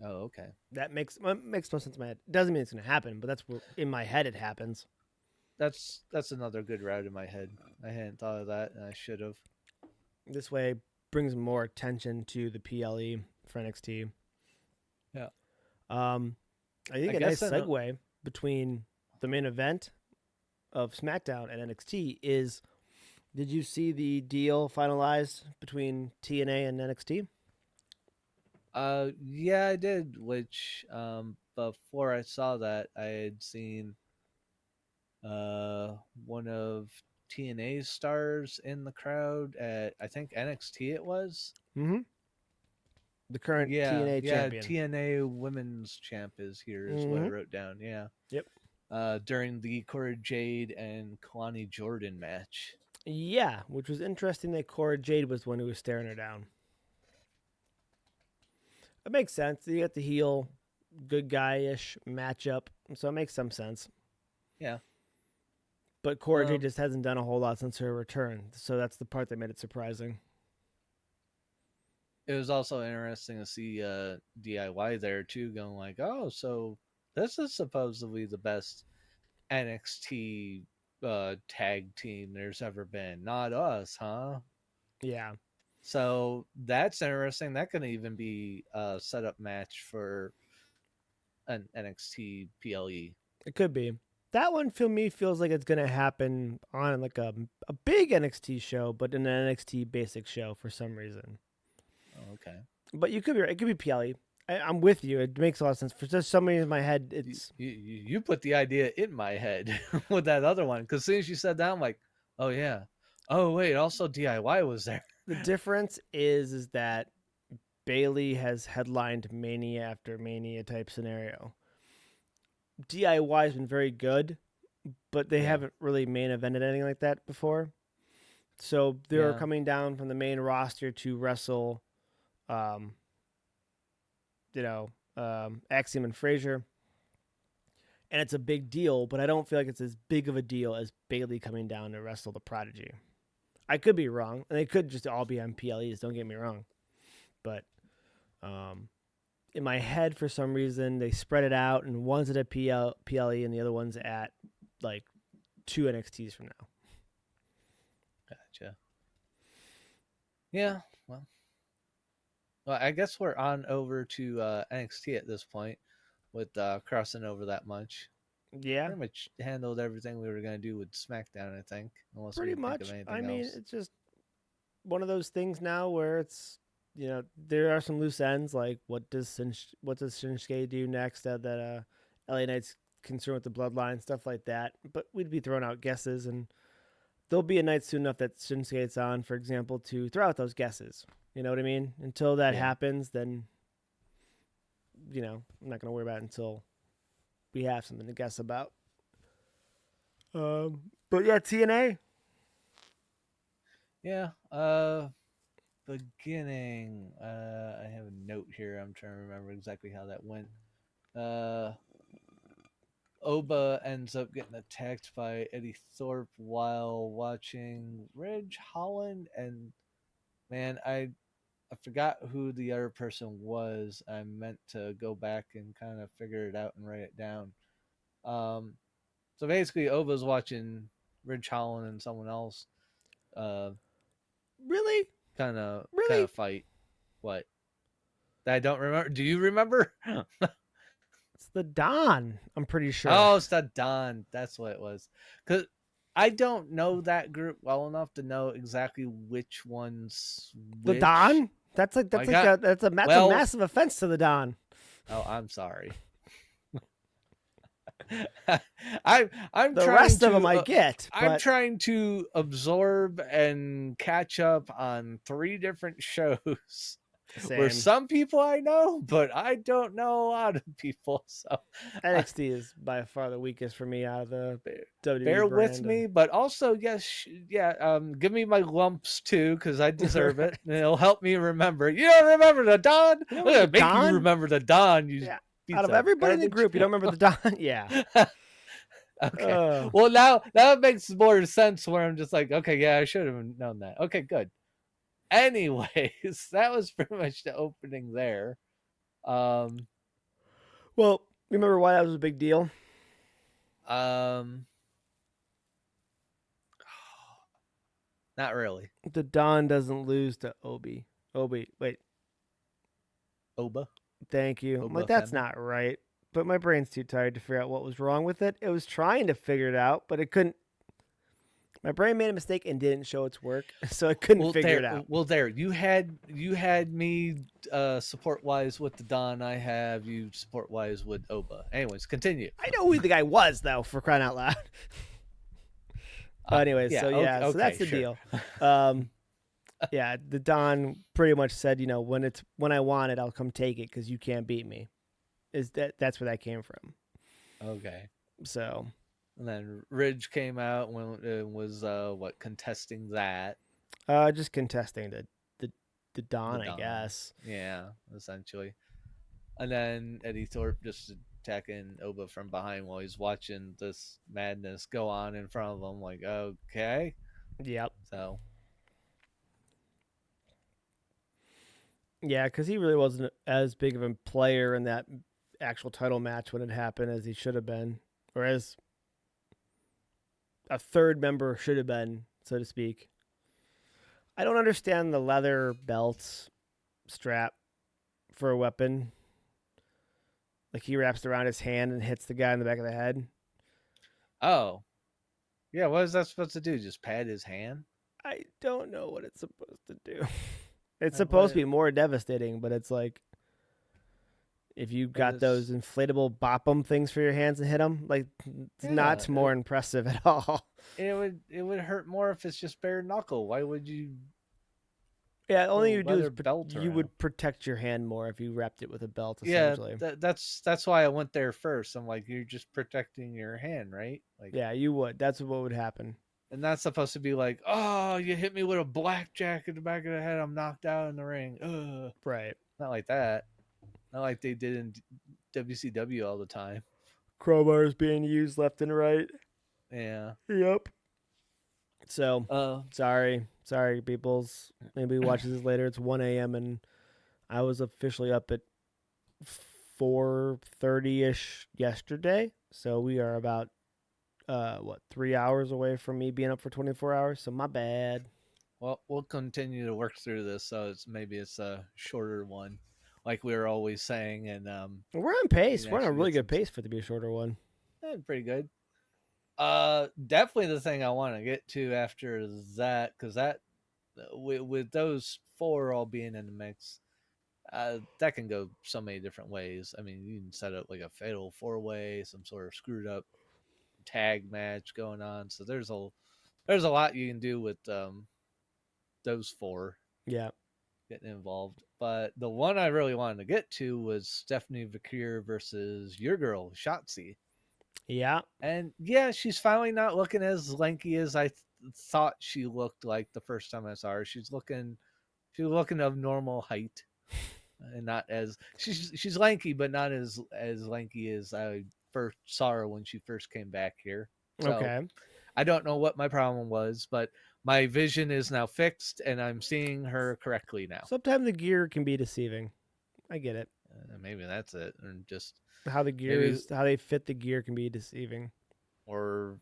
oh, okay. That makes no sense in my head. Doesn't mean it's going to happen, but that's where in my head it happens. That's another good route in my head. I hadn't thought of that, and I should have. This way brings more attention to the PLE for NXT. Yeah. I think I a guess nice then. segue between the main event of SmackDown and NXT is, did you see the deal finalized between TNA and NXT? Yeah, I did. Which before I saw that, I had seen uh one of TNA's stars in the crowd at, I think, NXT it was. Mm-hmm. The current Yeah, TNA yeah. champion. TNA Women's Champ is here, is what I Mm-hmm. wrote down. Yeah. Yep. During the Cora Jade and Kalani Jordan match. Yeah, which was interesting that Cora Jade was the one who was staring her down. It makes sense. You got the heel, good guy ish matchup, so it makes some sense. Yeah. But Cora Jade Um, just hasn't done a whole lot since her return, so that's the part that made it surprising. it was also interesting to see DIY there too, going like, oh, so this is supposedly the best NXT tag team there's ever been. Not us, huh? Yeah, So that's interesting. That could even be a setup match for an NXT PLE. it could be. That one for me feels like it's gonna happen on like a big NXT show, but in an NXT basic show for some reason. Oh, okay. But you could be right. It could be PLE. I'm with you. It makes a lot of sense. For just somebody in my head, You, it's you, you put the idea in my head with that other one. Because as soon as you said that, I'm like, oh, yeah. Oh, wait. Also, DIY was there. the difference is that Bailey has headlined Mania after Mania type scenario. DIY has been very good, but they Yeah. haven't really main evented anything like that before. So they're Yeah. coming down from the main roster to wrestle, um, Axiom and Frazier, and it's a big deal. But I don't feel like it's as big of a deal as Bailey coming down to wrestle the Prodigy. I could be wrong, and they could just all be on PLEs. Don't get me wrong, but um, in my head, for some reason, they spread it out, and one's at a PLE, and the other one's at like 2 NXTs from now. Gotcha. Yeah. Well, I guess we're on over to NXT at this point with crossing over that much. Yeah, Pretty much handled everything we were going to do with SmackDown, I think, unless we pretty can think of much. I anything mean, else. it's just one of those things now where it's there are some loose ends like what does Shinsuke do next at that LA Knight's concerned with the bloodline, stuff like that. But we'd be throwing out guesses, and there'll be a night soon enough that Shinsuke's on, for example, to throw out those guesses. You know what I mean? Until that Yeah. happens, then I'm not gonna worry about it until we have something to guess about. But yeah, TNA. Yeah. Beginning. I have a note here. I'm trying to remember exactly how that went. Uh, Oba ends up getting attacked by Eddie Thorpe while watching Ridge Holland, and man, I forgot who the other person was. I meant to go back and kind of figure it out and write it down. Um, so basically, Oba's watching Ridge Holland and someone else, uh, Really, kind really, of fight. What? That I don't remember. Do you remember? it's the Don. I'm pretty sure. Oh, it's the Don. That's what it was. Cause I don't know that group well enough to know exactly which one's The which. Don. That's like I got that's a well. massive offense to the Don. Oh, I'm sorry. I'm The trying rest of them to I get, I'm but trying to absorb and catch up on 3 different shows where same. some people I know, but I don't know a lot of people. So NXT is by far the weakest for me out of the WWE bear with brand. me, but also yes, yeah, give me my lumps too because I deserve it, and it'll help me remember. You don't remember the Don? You know, I'm remember gonna the make you Don? remember the Don. You Yeah. Out piece of of everybody in the garbage. group, you don't remember the Don? Yeah. Okay. Uh, Well, now it makes more sense where I'm just like, okay, yeah, I should have known that. Okay, good. Anyways, that was pretty much the opening there. Um, well, remember why that was a big deal? um, not really. The Don doesn't lose to Obi. Obi, wait, Oba, thank you. I'm like, Oba that's Femi. not right. But my brain's too tired to figure out what was wrong with it. It was trying to figure it out, but it couldn't. My brain made a mistake and didn't show its work, so it couldn't figure it out. Well, there. You had me support wise with the Don. I have you support wise with Oba. Anyways, continue. I know who the guy was, though, for crying out loud. Anyways, Yeah. so Okay. yeah, so that's the Sure. deal. Um, yeah, the Don pretty much said, when I want it, I'll come take it because you can't beat me. That's where that came from. Okay. So And then Ridge came out when it was contesting that just contesting the the Don, I Don. guess. Yeah, essentially. And then Eddie Thorpe just attacking Oba from behind while he's watching this madness go on in front of him. Like, okay. Yep. So Yeah, because he really wasn't as big of a player in that actual title match when it happened as he should have been, or as a third member should have been, so to speak. I don't understand the leather belt strap for a weapon. Like he wraps it around his hand and hits the guy in the back of the head. oh. Yeah, what is that supposed to do? Just pat his hand? I don't know what it's supposed to do. It's Like supposed to what be more devastating, but it's like If you But got those it's inflatable bop 'em things for your hands and hit them, like it's yeah, not more impressive at all. it would hurt more if it's just bare knuckle. Why would you Yeah, put a only you do is leather belt you around? would protect your hand more if you wrapped it with a belt, Yeah, essentially. that's why I went there first. I'm like, you're just protecting your hand, right? Like, Yeah, you would. That's what would happen. and that's supposed to be like, oh, you hit me with a blackjack in the back of the head. I'm knocked out in the ring. Ugh. Right. Not like that. Not like they did in WCW all the time. Crowbars being used left and right. Yeah. Yep. So, Uh, sorry, peoples. Maybe watches this later. It's 1 a.m. and I was officially up at 4:30 ish yesterday. So we are about 3 hours away from me being up for 24 hours. So my bad. well, we'll continue to work through this, so it's a shorter one, like we were always saying, and We're on we pace. can We're on a actually really get good some pace for it to be a shorter one. pretty good. Definitely the thing I want to get to after that, because that with those four all being in the mix, that can go so many different ways. I mean, you can set up like a fatal four way, some sort of screwed up tag match going on. So there's a lot you can do with those four Yeah. getting involved. But the one I really wanted to get to was Stephanie Vakir versus your girl Shotzi. Yeah. And yeah, she's finally not looking as lanky as I thought she looked like the first time I saw her. She's looking of normal height, and not as she's lanky, but not as lanky as I first saw her when she first came back here. So Okay. I don't know what my problem was, but my vision is now fixed, and I'm seeing her correctly now. Sometimes the gear can be deceiving. I get it. Maybe that's it, and just How the gear maybe is, how they fit the gear can be deceiving. or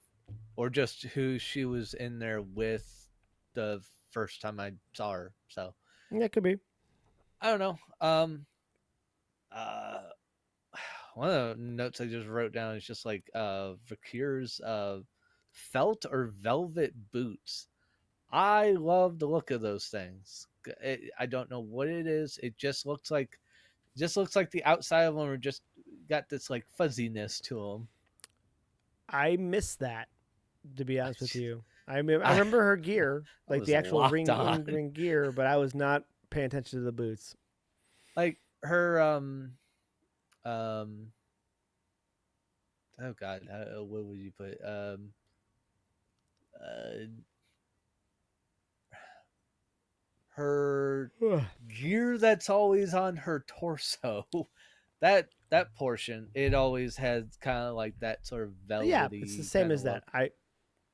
or just who she was in there with the first time I saw her. So Yeah, it could be. I don't know. Uh, one of the notes I just wrote down is just like Vakir's felt or velvet boots. I love the look of those things. I don't know what it is. It just looks like the outside of them are just got this like fuzziness to them. I miss that, to be honest with you. I I, remember her gear, I like was the actual locked on. ring gear, but I was not paying attention to the boots. Like her um oh god, what would you put uh her gear that's always on her torso. That portion, it always has kind of like that sort of Yeah, it's the velvety same kind as of that. look.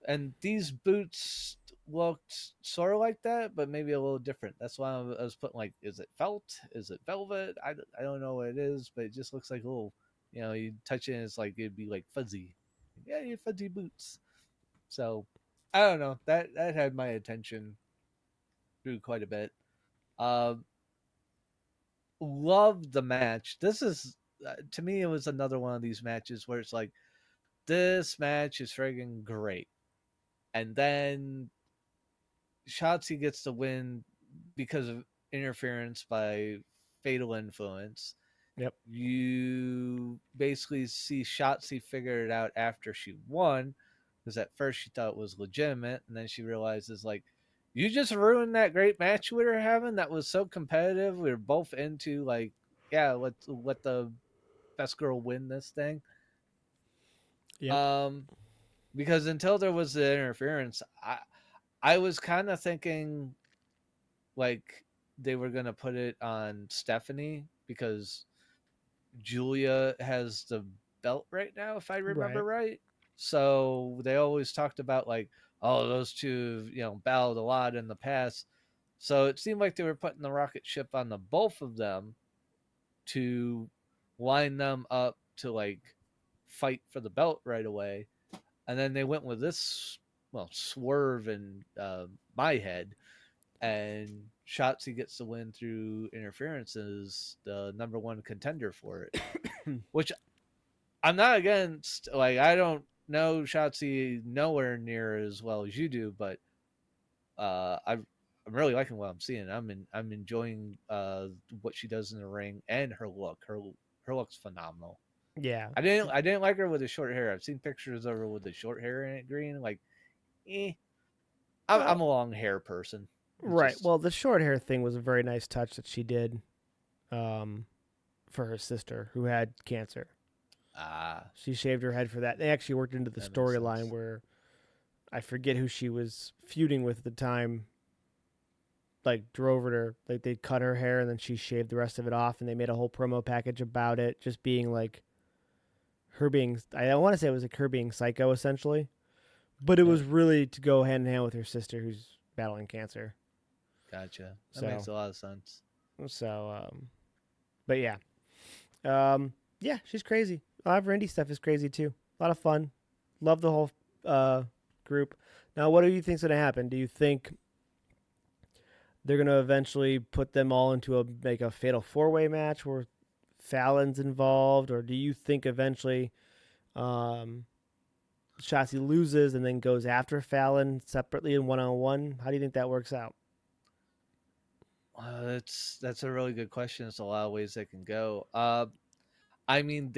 And these boots looked sort of like that, but maybe a little different. That's why I was putting like, is it felt? Is it velvet? I don't know what it is, but it just looks like a little, you touch it and it's like it'd be like fuzzy. Yeah, you fuzzy boots. So I don't know. That had my attention through quite a bit. Uh, Loved the match. This is to me, it was another one of these matches where it's like this match is friggin' great, and then Shotzi gets the win because of interference by Fatal Influence. Yep. You basically see Shotzi figure it out after she won, because at first she thought it was legitimate, and then she realizes like, you just ruined that great match we were having. That was so competitive. We were both into like, yeah, let's let the best girl win this thing. Yep. Um, because until there was the interference, I was kind of thinking like they were gonna put it on Stephanie because Julia has the belt right now, if I remember Right. right. So they always talked about like, oh, those two, battled a lot in the past. So it seemed like they were putting the rocket ship on the both of them to line them up to like fight for the belt right away. And then they went with this, well, swerve in my head, and Shotzi gets the win through interference as the number one contender for it. Which I'm not against. Like, I don't know Shotzi nowhere near as well as you do, but I'm really liking what I'm seeing. I'm enjoying what she does in the ring and her look. her looks phenomenal. Yeah. I didn't like her with the short hair. I've seen pictures of her with the short hair and it green. Like, eh. I'm Well, a long hair person. It's right. just Well, the short hair thing was a very nice touch that she did um, for her sister who had cancer. ah, She shaved her head for that. They actually worked into the that makes storyline sense. where I forget who she was feuding with at the time. Like drove her to like they cut her hair and then she shaved the rest of it off, and they made a whole promo package about it, just being like her being. I don't want to say it was like her being psycho essentially, but it Yeah, was really to go hand in hand with her sister who's battling cancer. gotcha. That So makes a lot of sense. so but yeah, she's crazy. A lot of her indie stuff is crazy too. A lot of fun. Love the whole uh, group. Now, what do you think's gonna happen? Do you think they're gonna eventually put them all into a fatal four way match where Fallon's involved, or do you think eventually um, Shotzi loses and then goes after Fallon separately in one on one? How do you think that works out? That's a really good question. There's a lot of ways they can go. I mean,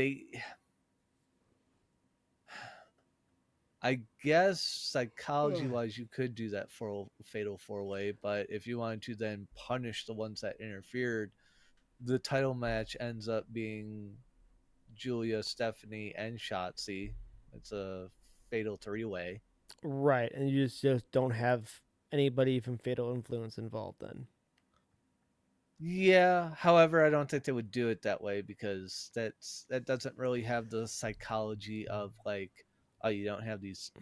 I guess psychology wise, you could do that for fatal four way, but if you wanted to then punish the ones that interfered, the title match ends up being Julia, Stephanie, and Shotzi. It's a fatal three way. Right, and you just don't have anybody from Fatal Influence involved then. Yeah, however, I don't think they would do it that way because that doesn't really have the psychology of like, oh, you don't have these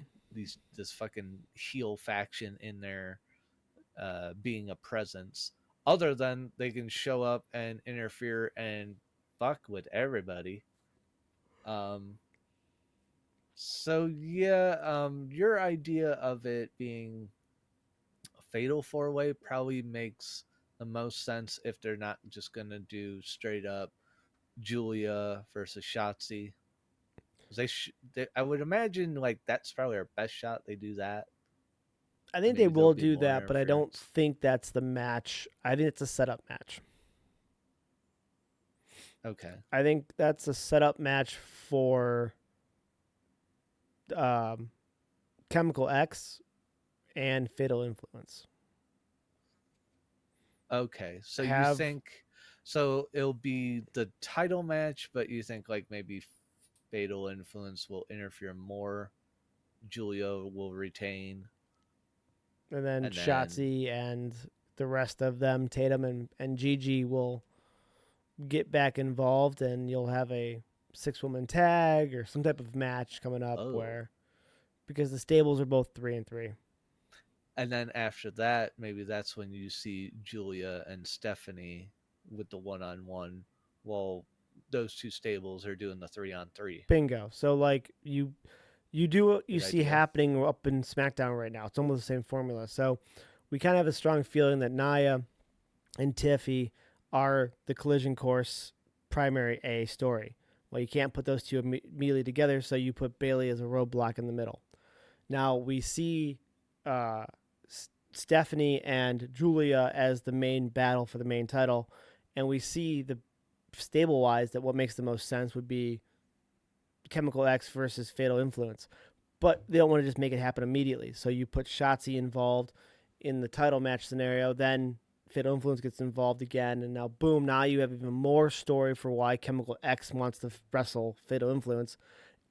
this fucking heel faction in there being a presence, other than they can show up and interfere and fuck with everybody. Um, so yeah, your idea of it being a fatal four way probably makes the most sense if they're not just gonna do straight up Julia versus Shotzi. I would imagine like that's probably our best shot. They do that, I and think they maybe there'll will be do more that, but I don't interference. think that's the match. I think it's a setup match. Okay, I think that's a setup match for um, Chemical X and Fatal Influence. okay. So you Have think so it'll be the title match, but you think like maybe Fatal Influence will interfere more. Julia will retain, and then and then Shotzi and the rest of them, Tatum and Gigi, will get back involved, and you'll have a 6 woman tag or some type of match coming up oh, where because the stables are both 3-3. and then after that, maybe that's when you see Julia and Stephanie with the one on one, while those two stables are doing the 3-on-3. Bingo. So like you do what you Good see idea. happening up in SmackDown right now. It's almost the same formula. So we kind of have a strong feeling that Naya and Tiffy are the collision course primary A story. Well, you can't put those two immediately together, so you put Bailey as a roadblock in the middle. Now we see uh, Stephanie and Julia as the main battle for the main title, and we see the stable wise that what makes the most sense would be Chemical X versus Fatal Influence. But they don't want to just make it happen immediately. So you put Shotzi involved in the title match scenario, then Fatal Influence gets involved again, and now boom, now you have even more story for why Chemical X wants to wrestle Fatal Influence,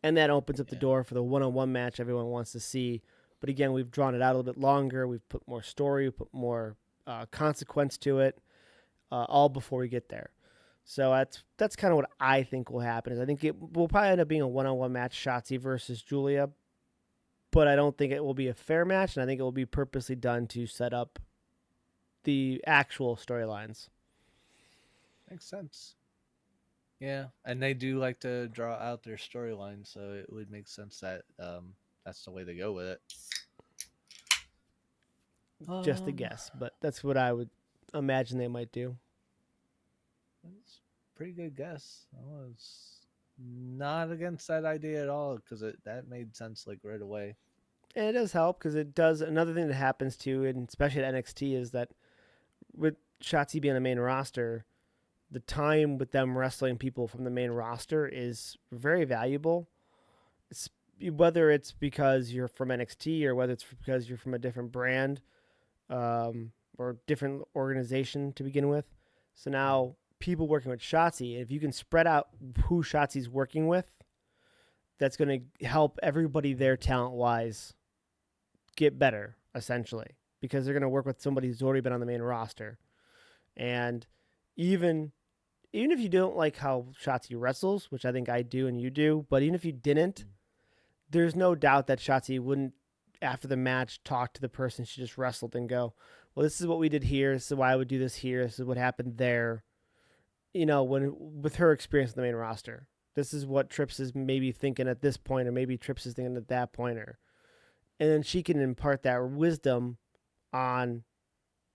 and that opens up the Yeah. door for the one-on-one match everyone wants to see. But again, we've drawn it out a little bit longer. We've put more story, we've put more consequence to it, all before we get there. So that's kind of what I think will happen. Is I think it will probably end up being a one-on-one match, Shotzi versus Julia, but I don't think it will be a fair match, and I think it will be purposely done to set up the actual storylines. Makes sense. Yeah, and they do like to draw out their storyline, so it would make sense that that's the way they go with it. Just a Um, guess, but that's what I would imagine they might do. that's a pretty good guess. I was not against that idea at all because that made sense like right away. And it does help because it does. Another thing that happens too, and especially at NXT, is that with Shotzi being on the main roster, the time with them wrestling people from the main roster is very valuable. It's, whether it's because you're from NXT or whether it's because you're from a different brand, or different organization to begin with. So Mhm. now people working with Shotzi, if you can spread out who Shotzi's working with, that's going to help everybody there talent wise get better essentially, because they're going to work with somebody who's already been on the main roster. And even even if you don't like how Shotzi wrestles, which I think I do and you do, but even if you didn't, Mm. there's no doubt that Shotzi wouldn't, after the match, talk to the person she just wrestled and go, "Well, this is what we did here. This is why I would do this here. This is what happened there." You know, when with her experience in the main roster, this is what Trips is maybe thinking at this point, or maybe Trips is thinking at that point, or and then she can impart that wisdom on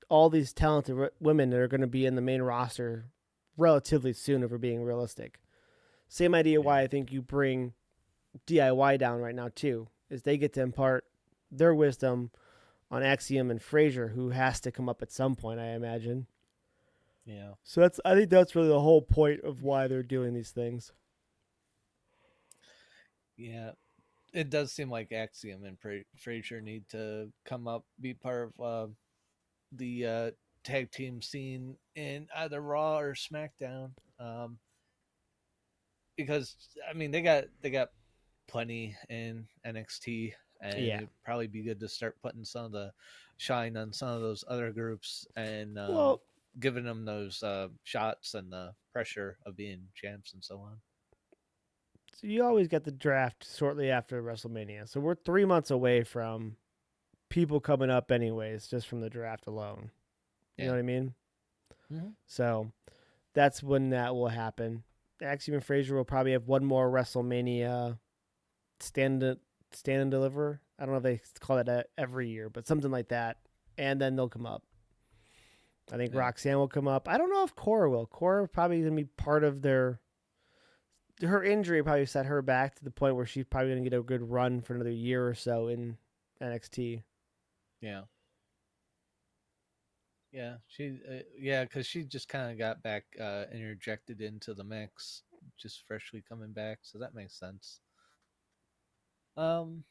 all these talented women that are going to be in the main roster relatively soon, if we're being realistic. Same idea Yeah. why I think you bring DIY down right now too, is they get to impart their wisdom on Axiom and Frazier, who has to come up at some point, I imagine. Yeah. So that's, I think that's really the whole point of why they're doing these things. Yeah. It does seem like Axiom and Frazier need to come up, be part of the tag team scene in either Raw or SmackDown. Because I mean they got plenty in NXT, and Yeah. it'd probably be good to start putting some of the shine on some of those other groups and Well, giving them those shots and the pressure of being champs and so on. so you always get the draft shortly after WrestleMania. So we're 3 months away from people coming up, anyways, just from the draft alone. You know Yeah. what I mean? Mm-hmm. So that's when that will happen. Axiom and Frazier will probably have one more WrestleMania stand stand and deliver. I don't know if they call it every year, but something like that. And then they'll come up. I think Yeah. Roxanne will come up. I don't know if Cora will. Cora probably gonna be part of their. Her injury probably set her back to the point where she's probably gonna get a good run for another year or so in NXT. Yeah. Yeah, yeah, because she just kind of got back interjected into the mix, just freshly coming back, so that makes sense. Um,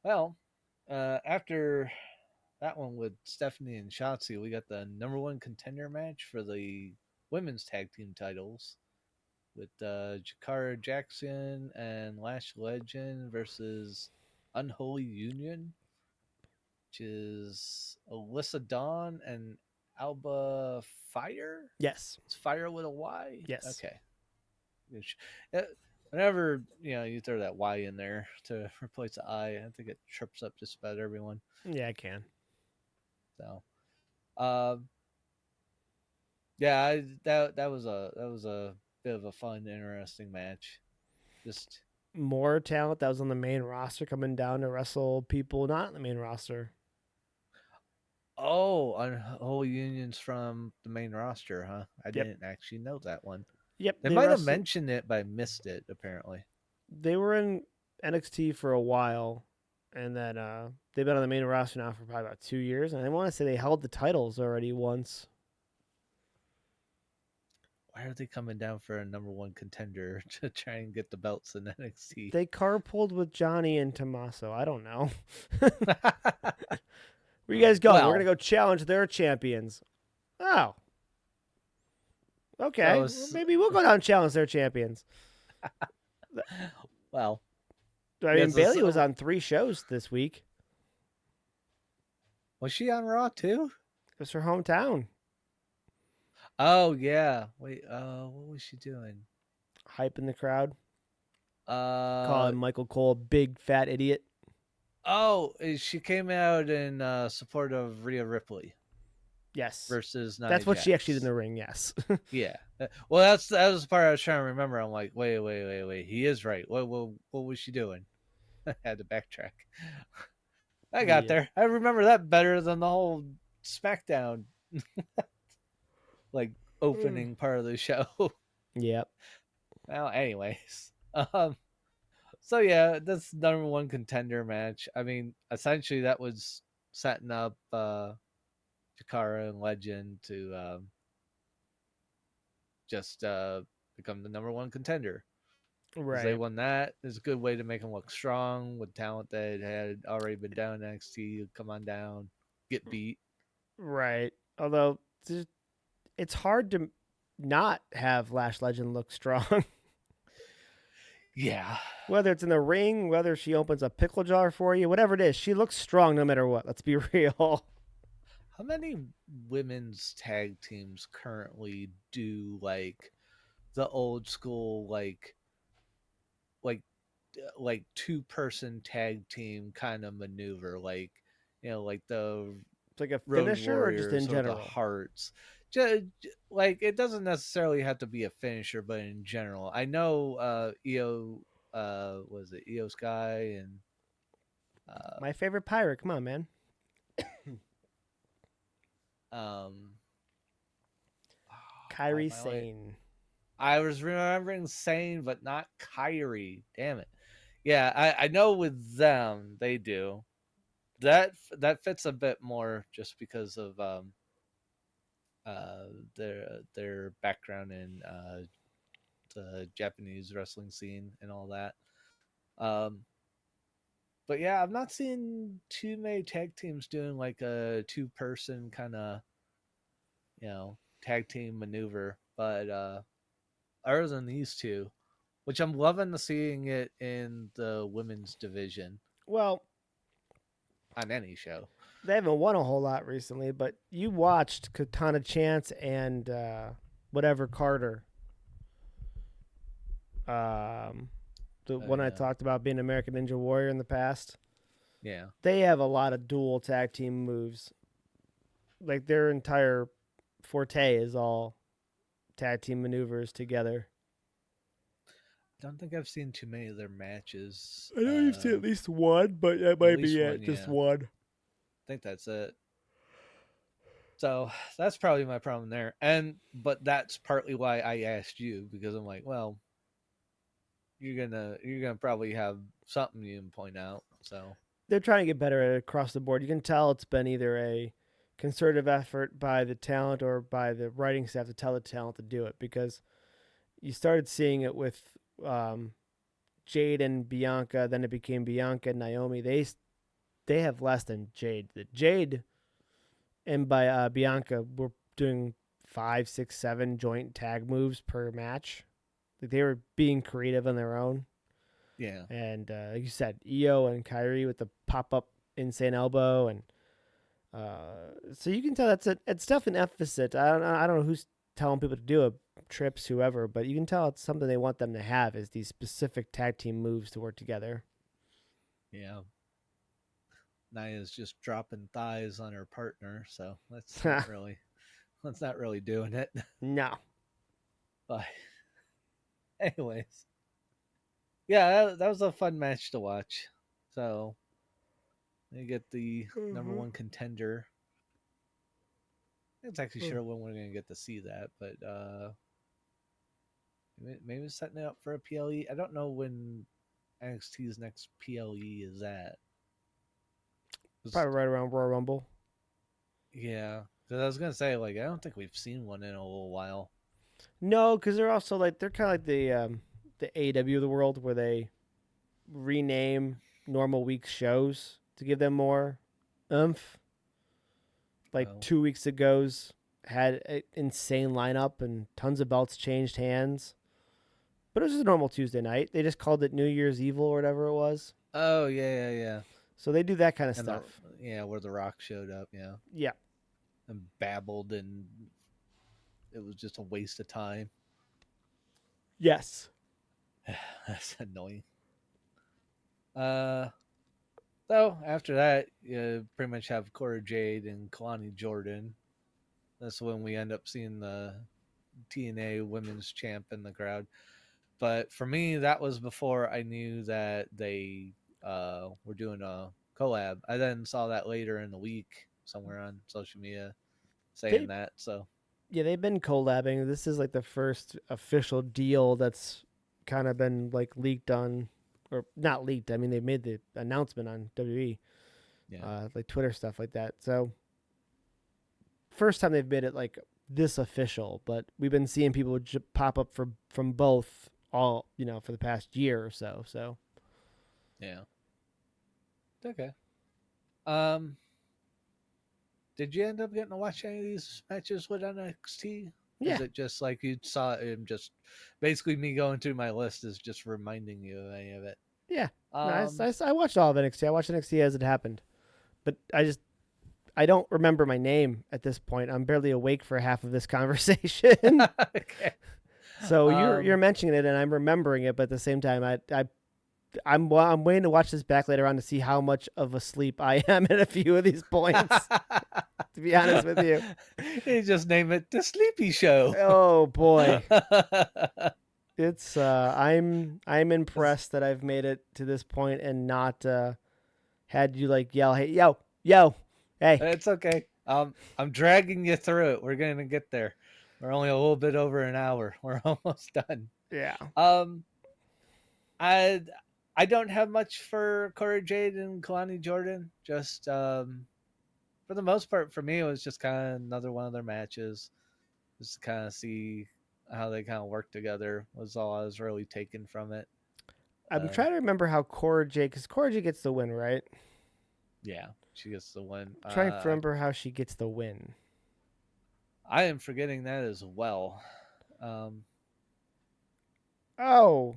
well, after that one with Stephanie and Shotzi, we got the number one contender match for the women's tag team titles with Jakara Jackson and Lash Legend versus Unholy Union, which is Alyssa Dawn and Alba Fire. Yes. It's Fire with a Y. Yes. Okay. Uh, Whenever you throw that Y in there to replace the I think it trips up just about everyone. Yeah, I can. So, uh, yeah, that was a bit of a fun, interesting match. Just More talent that was on the main roster coming down to wrestle people not on the main roster. Unholy Unions from the main roster, huh? I Yep. didn't actually know that one. Yep. They They might have wrestled. mentioned it, but I missed it. Apparently, They were in NXT for a while, and then they've been on the main roster now for probably about 2 years. And I want to say they held the titles already once. why are they coming down for a number one contender to try and get the belts in NXT? They carpooled with Johnny and Tommaso. I don't know. Where you guys going? We're gonna Well, go challenge their champions. Oh, so okay. Well, it's, maybe we'll go down and challenge their champions. well, I yeah. mean, Bailey was on 3 shows this week. Was she on Raw too? It was her hometown. Oh yeah. Wait. What was she doing? Hyping the crowd, Uh calling Michael Cole a big fat idiot. she came out in support of Rhea Ripley Yes, versus Nia that's what she actually did in Jax. the ring. Yes. Yeah. Well, that was the part I was trying to remember. I'm like, wait. He is right. What was she doing? I had to backtrack. I got Yeah. there. I remember that better than the whole SmackDown like Mm. opening part of the show. Yep. Well, anyways, so yeah, that's number one contender match. I mean, essentially that was setting up Jakara and Legend to just become the number one contender. Because they Right. won that. It's a good way to make them look strong with talent that had already been down in NXT. Come on down, get beat. Right. Although it's hard to not have Lash Legend look strong. Yeah. Whether it's in the ring, whether she opens a pickle jar for you, whatever it is, she looks strong no matter what. Let's be real. How many women's tag teams currently do like the old school like like two-person tag team kind of maneuver, like like the It's like a Road finisher or just in Warriors or the general? Hearts. Just, like it doesn't necessarily have to be a finisher, but in general, I know Io, was it Io Sky and uh, My favorite pirate. Come on, man. um, why Kyrie am I only? Sane. I was remembering Sane, but not Kyrie. Damn it. Yeah, I know with them they do that. That fits a bit more just because of uh their background in the Japanese wrestling scene and all that. Um, but yeah, I've not seen too many tag teams doing like a two-person kind of tag team maneuver, but other than these two, which I'm loving seeing it in the women's division Well, on any show. they haven't won a whole lot recently, but you watched Katana Chance and whatever Carter. Um, the Oh one I yeah, talked about being American Ninja Warrior in the past. yeah. They have a lot of dual tag team moves. Like their entire forte is all tag team maneuvers together. I don't think I've seen too many of their matches. I know you've seen at least one, but that At might least be one, it. Just yeah. one. I think that's it. So that's probably my problem there. And but that's partly why I asked you, because I'm like, well, you're gonna probably have something you can point out. So They're trying to get better at it across the board. You can tell it's been either a concerted effort by the talent or by the writing staff to tell the talent to do it because you started seeing it with um, Jade and Bianca. Then it became Bianca and Naomi. They have less than Jade. The Jade and by Bianca were doing 5, 6, 7 joint tag moves per match. Like they were being creative on their own. yeah, And like you said, Io and Kyrie with the pop up insane elbow, and so you can tell it's definitely an emphasis. I don't know who's telling people to do it, Trips, whoever, but you can tell it's something they want them to have is these specific tag team moves to work together. yeah. Naya's just dropping thighs on her partner, so that's not really doing it. No. But anyways, yeah, that was a fun match to watch. So you get the number Mm-hmm. one contender. It's actually sure when we're gonna get to see that, but maybe setting it up for a PLE. I don't know when NXT's next PLE is at. Probably right around Royal Rumble. Yeah, because I was gonna say like I don't think we've seen one in a little while. No, because they're also like they're kind of like the AEW of the world where they rename normal week shows to give them more oomph. Like Well, 2 weeks ago's had an insane lineup and tons of belts changed hands. But it was just a normal Tuesday night. They just called it New Year's Evil or whatever it was. oh yeah. So they do that kind of And the stuff. where the Rock showed up, yeah, Yeah. and babbled, and it was just a waste of time. Yes. That's annoying. Uh, though after that, you pretty much have Cora Jade and Kalani Jordan. That's when we end up seeing the TNA Women's Champ in the crowd. But for me, that was before I knew that they were doing a collab. I then saw that later in the week somewhere on social media saying They that. So yeah, they've been collabing. This is like the first official deal that's kind of been like leaked on or not leaked. I mean, they made the announcement on WWE, yeah, like Twitter stuff like that. So first time they've made it like this official, but we've been seeing people pop up from both all for the past year or so. So Yeah. Okay. Um, did you end up getting to watch any of these matches with NXT? yeah, Is it just like you saw him just basically me going through my list is just reminding you of any of it? yeah. No, Um, I watched all of NXT. I watched NXT as it happened, but I don't remember my name at this point. I'm barely awake for half of this conversation. okay. So you're Um, mentioning it and I'm remembering it, but at the same time, I'm waiting to watch this back later on to see how much of a sleep I am at a few of these points. To be honest with you, you just name it the Sleepy Show. oh boy, it's I'm impressed that I've made it to this point and not had you like yell, hey yo, hey, It's okay. I'm dragging you through it. We're gonna get there. We're only a little bit over an hour. We're almost done. yeah. Um, I I don't have much for Cora Jade and Kalani Jordan. Just for the most part, for me, it was just kind of another one of their matches, just to kind of see how they kind of work together. Was all I was really taken from it. I'm Uh, trying to remember how Cora J, because Cora J gets the win, right? yeah, she gets the win. Trying to remember how she gets the win. I am forgetting that as well. Um, Oh,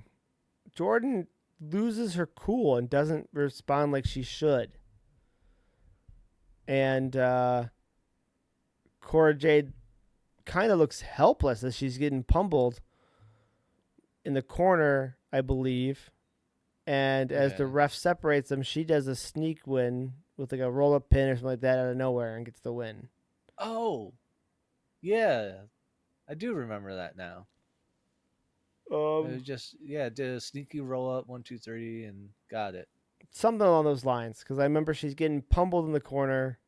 Jordan loses her cool and doesn't respond like she should. And Cora Jade kind of looks helpless as she's getting pummeled in the corner, I believe. And as the okay. ref separates them, she does a sneak win with like a roll up pin or something like that out of nowhere and gets the win. Oh, yeah, I do remember that now. It Um, was just yeah, did a sneaky roll up 1, 2, 3 and got it. Something along those lines because I remember she's getting pummeled in the corner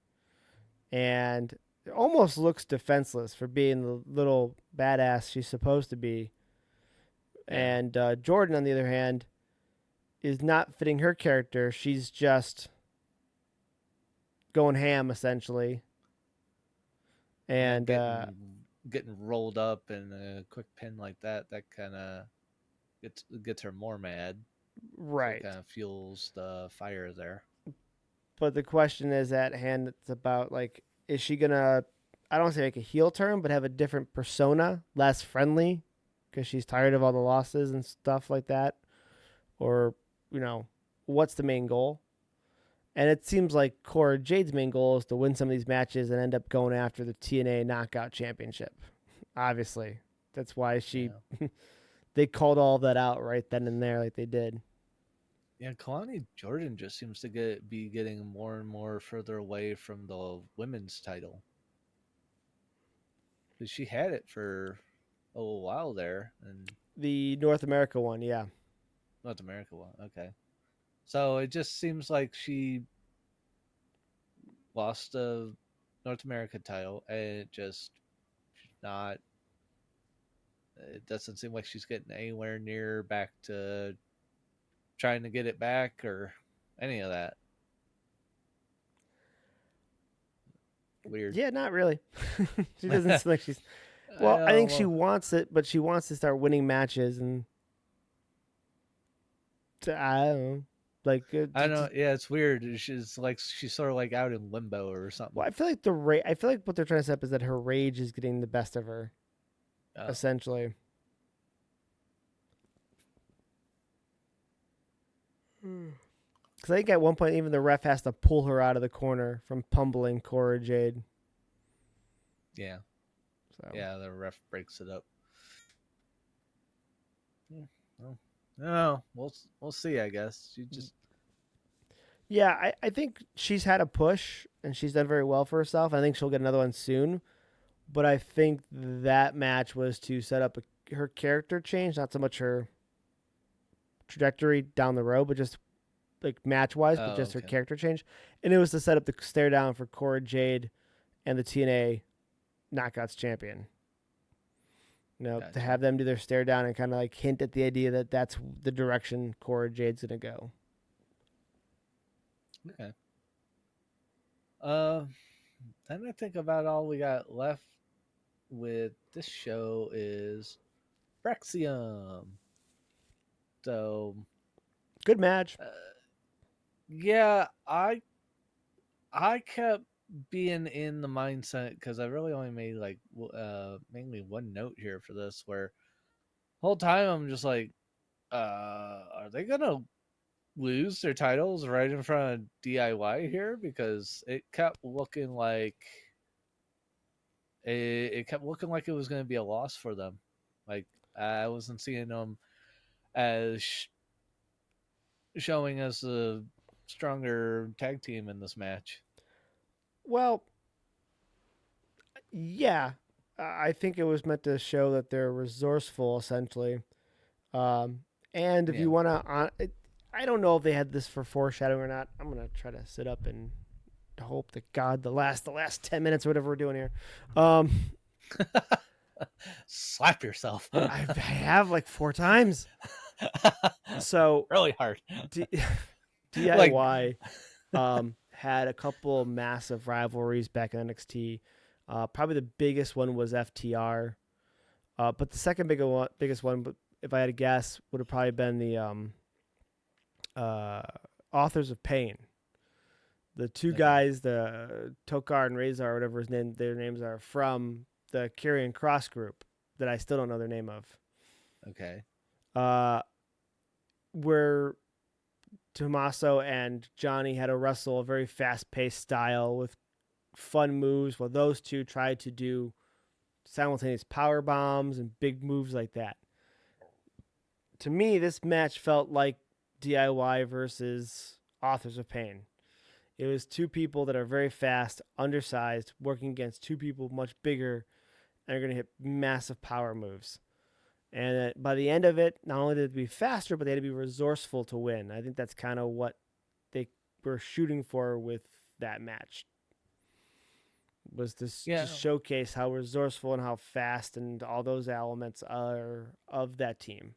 and almost looks defenseless for being the little badass she's supposed to be. Yeah, And Jordan, on the other hand, is not fitting her character. She's just going ham essentially. yeah, And getting rolled up and a quick pin like that. That kind of gets her more mad. So it right. kind of fuels the fire there. But the question is at hand. It's about like, is she gonna? I don't want to say make a heel turn, but have a different persona, less friendly, because she's tired of all the losses and stuff like that. Or, you know, what's the main goal? And it seems like Cora Jade's main goal is to win some of these matches and end up going after the TNA Knockout Championship. Obviously, that's why she Yeah, they called all that out right then and there, like they did. yeah. Kalani Jordan just seems to be getting more and more further away from the women's title. Because she had it for a little while there, and The North America one, yeah. North America one. Okay, so it just seems like she lost the North America title, and it just not. It doesn't seem like she's getting anywhere near back to trying to get it back or any of that. Weird. Yeah, not really. She doesn't seem like she's. I Well, I know. think she Well, wants it, but she wants to start winning matches, and I don't know, like I know. Yeah, it's weird. She's sort of like out in limbo or something. well, I feel like I feel like what they're trying to set up is that her rage is getting the best of her, Oh, essentially. Because I think at one point even the ref has to pull her out of the corner from pummeling Cora Jade. yeah, So yeah. The ref breaks it up. Yeah, well, no, we'll see. I guess she just yeah, I think she's had a push and she's done very well for herself. I think she'll get another one soon. But I think that match was to set up her character change, not so much her trajectory down the road, but just like match wise, but oh just her okay, character change. And it was to set up the stare down for Cora Jade and the TNA Knockouts champion. You know, to gotcha. have them do their stare down and kind of like hint at the idea that that's the direction Cora Jade's gonna go. Okay. Uh, then I think about all we got left. with this show is Brexium. So, Good match. uh, yeah, I kept being in the mindset because I really only made like mainly one note here for this, where whole time I'm just like, are they gonna lose their titles right in front of DIY here? Because it kept looking like it was gonna be a loss for them. Like I wasn't seeing them as showing as a stronger tag team in this match. Well, yeah, I think it was meant to show that they're resourceful, essentially. Um, and if you Yeah. want to, I don't know if they had this for foreshadowing or not. I'm gonna try to sit up and hope to God the last 10 minutes or whatever we're doing here. Um, Slap yourself. I have like 4 times. So Really hard. D- Like, DIY had a couple massive rivalries back in NXT. Probably the biggest one was FTR. But the second biggest one, but if I had to guess, would have probably been the uh, Authors of Pain. The two okay. guys, the Tokar and Razor, whatever their names are, from the Karrion Cross group that I still don't know their name of. Okay. Uh, where Tommaso and Johnny had to wrestle a very fast-paced style with fun moves, while those two tried to do simultaneous power bombs and big moves like that. To me, this match felt like DIY versus Authors of Pain. It was two people that are very fast, undersized, working against two people much bigger, and are going to hit massive power moves. And by the end of it, not only did they be faster, but they had to be resourceful to win. I think that's kind of what they were shooting for with that match. Was to Yeah. just showcase how resourceful and how fast and all those elements are of that team.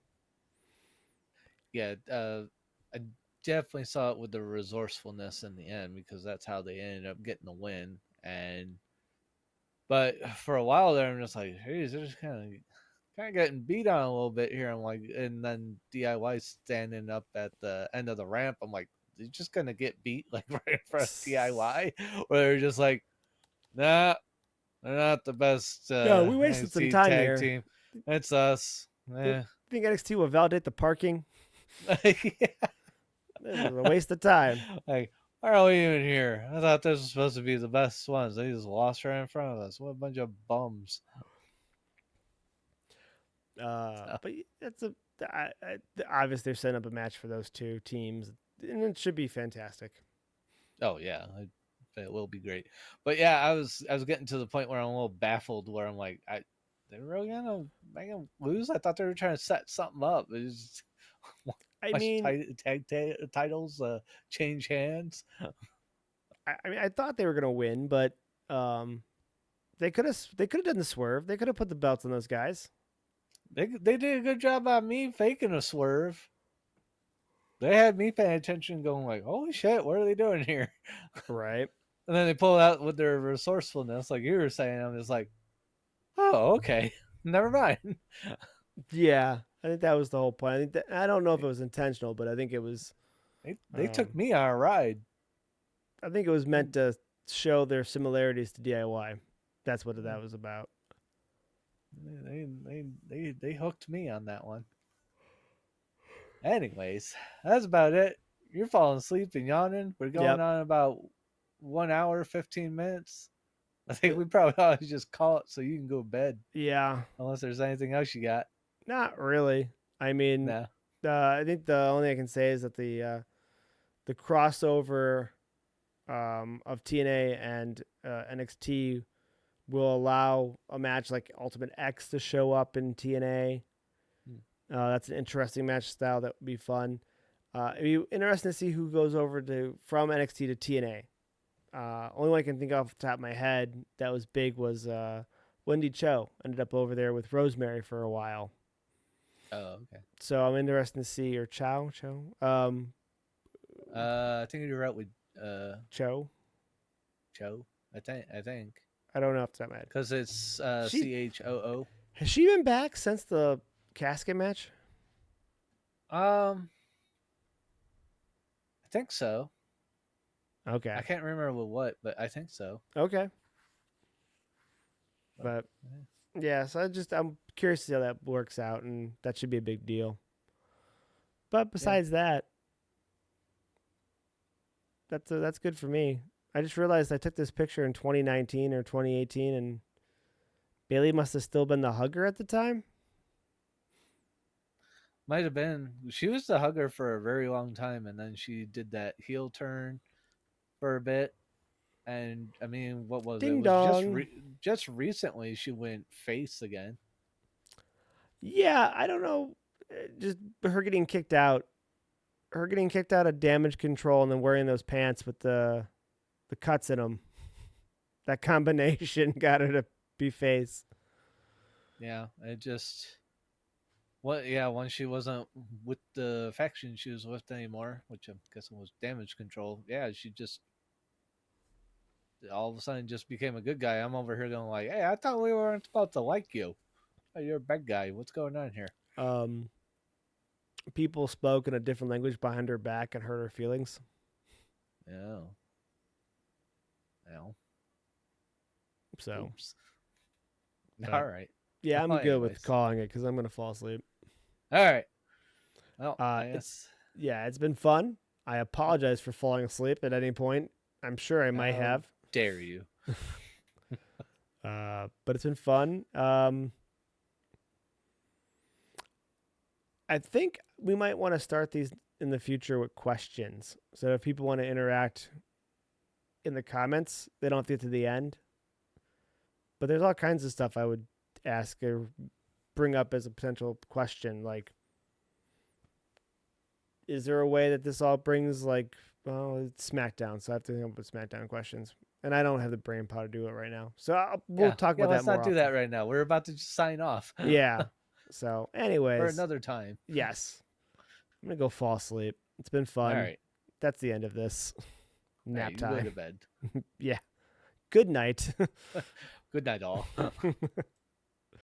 Yeah. I definitely saw it with the resourcefulness in the end because that's how they ended up getting the win. And but for a while there, I'm just like, hey, they're just kind of getting beat on a little bit here. I'm like, and then DIY standing up at the end of the ramp. I'm like, they're just gonna get beat like right in front of DIY, where they're just like, nah, they're not the best Yeah, we wasted some NXT time tag here. team. It's us. You Eh. think NXT will validate the parking? Yeah. This is a waste of time. Like, why are we even here? I thought this was supposed to be the best ones. They just lost right in front of us. What a bunch of bums. So, But that's obviously they're setting up a match for those two teams, and it should be fantastic. oh yeah, it will be great. But yeah, I was getting to the point where I'm a little baffled, where I'm like, they're really gonna make them lose. I thought they were trying to set something up. It's I watch mean, titles change hands. I thought they were gonna win, but um, they could have done the swerve. They could have put the belts on those guys. They did a good job on me faking a swerve. They had me paying attention, going like, "Holy shit, what are they doing here?" Right. And then they pull out with their resourcefulness, like you were saying. I'm just like, "Oh, okay, never mind." Yeah, I think that was the whole point. I don't know if it was intentional, but I think it was. They took Um, me on a ride. I think it was meant to show their similarities to DIY. That's what that was about. They hooked me on that one. Anyways, that's about it. You're falling asleep and yawning. We're going Yep. on about 1 hour 15 minutes. I think we probably ought to just call it so you can go to bed. Yeah. Unless there's anything else you got. Not really. I mean, No. I think the only thing I can say is that the crossover of TNA and NXT will allow a match like Ultimate X to show up in TNA. Hmm. That's an interesting match style that would be fun. It'd be interesting to see who goes over to from NXT to TNA. Only one I can think of off the top of my head that was big was Wendy Cho. Ended up over there with Rosemary for a while. Oh, okay. So I'm interested to see or Cho I think you're right with uh Cho. Joe. I think. I don't know off the top of my head. Because it's She CHOO. has she been back since the casket match? I think so. Okay. I can't remember what, but I think so. Okay. But, But yeah. yeah, so I'm curious to see how that works out, and that should be a big deal. But Yeah. besides that, that's good for me. I just realized I took this picture in 2019 or 2018, and Bailey must have still been the hugger at the time. Might have been. She was the hugger for a very long time, and then she did that heel turn for a bit. And I mean, what was it? It Ding was dong. just recently she went face again. Yeah, I don't know. Just her getting kicked out. Her getting kicked out of damage control and then wearing those pants with the cuts in them. That combination got her to be face. Yeah, it just what? Yeah, when she wasn't with the faction she was with anymore, which I'm guessing was damage control. Yeah, she just all of a sudden just became a good guy. I'm over here going like, hey, I thought we weren't supposed to like you. Oh, you're a bad guy. What's going on here? Um, People spoke in a different language behind her back and hurt her feelings. Yeah. Well, So, oops. All but right. yeah, Well, I'm good with anyways. calling it because I'm gonna fall asleep. All right. Well, I It's guess. yeah, it's been fun. I apologize for falling asleep at any point. I'm sure I might How have. dare you? But it's been fun. I think we might want to start these in the future with questions. So if people want to interact in the comments, they don't have to get to the end. But there's all kinds of stuff I would ask or bring up as a potential question. Like, is there a way that this all brings, like, well, it's SmackDown, so I have to come up with SmackDown questions. And I don't have the brain power to do it right now. So we'll Yeah. talk Yeah, about that let's more not do often. that right now. We're about to just sign off Yeah. So, for anyways, another time. yes, I'm going to go fall asleep. It's been All fun. right. That's the end of this. All right. Nap You can go time. to bed. Yeah. Good night. Good night, all.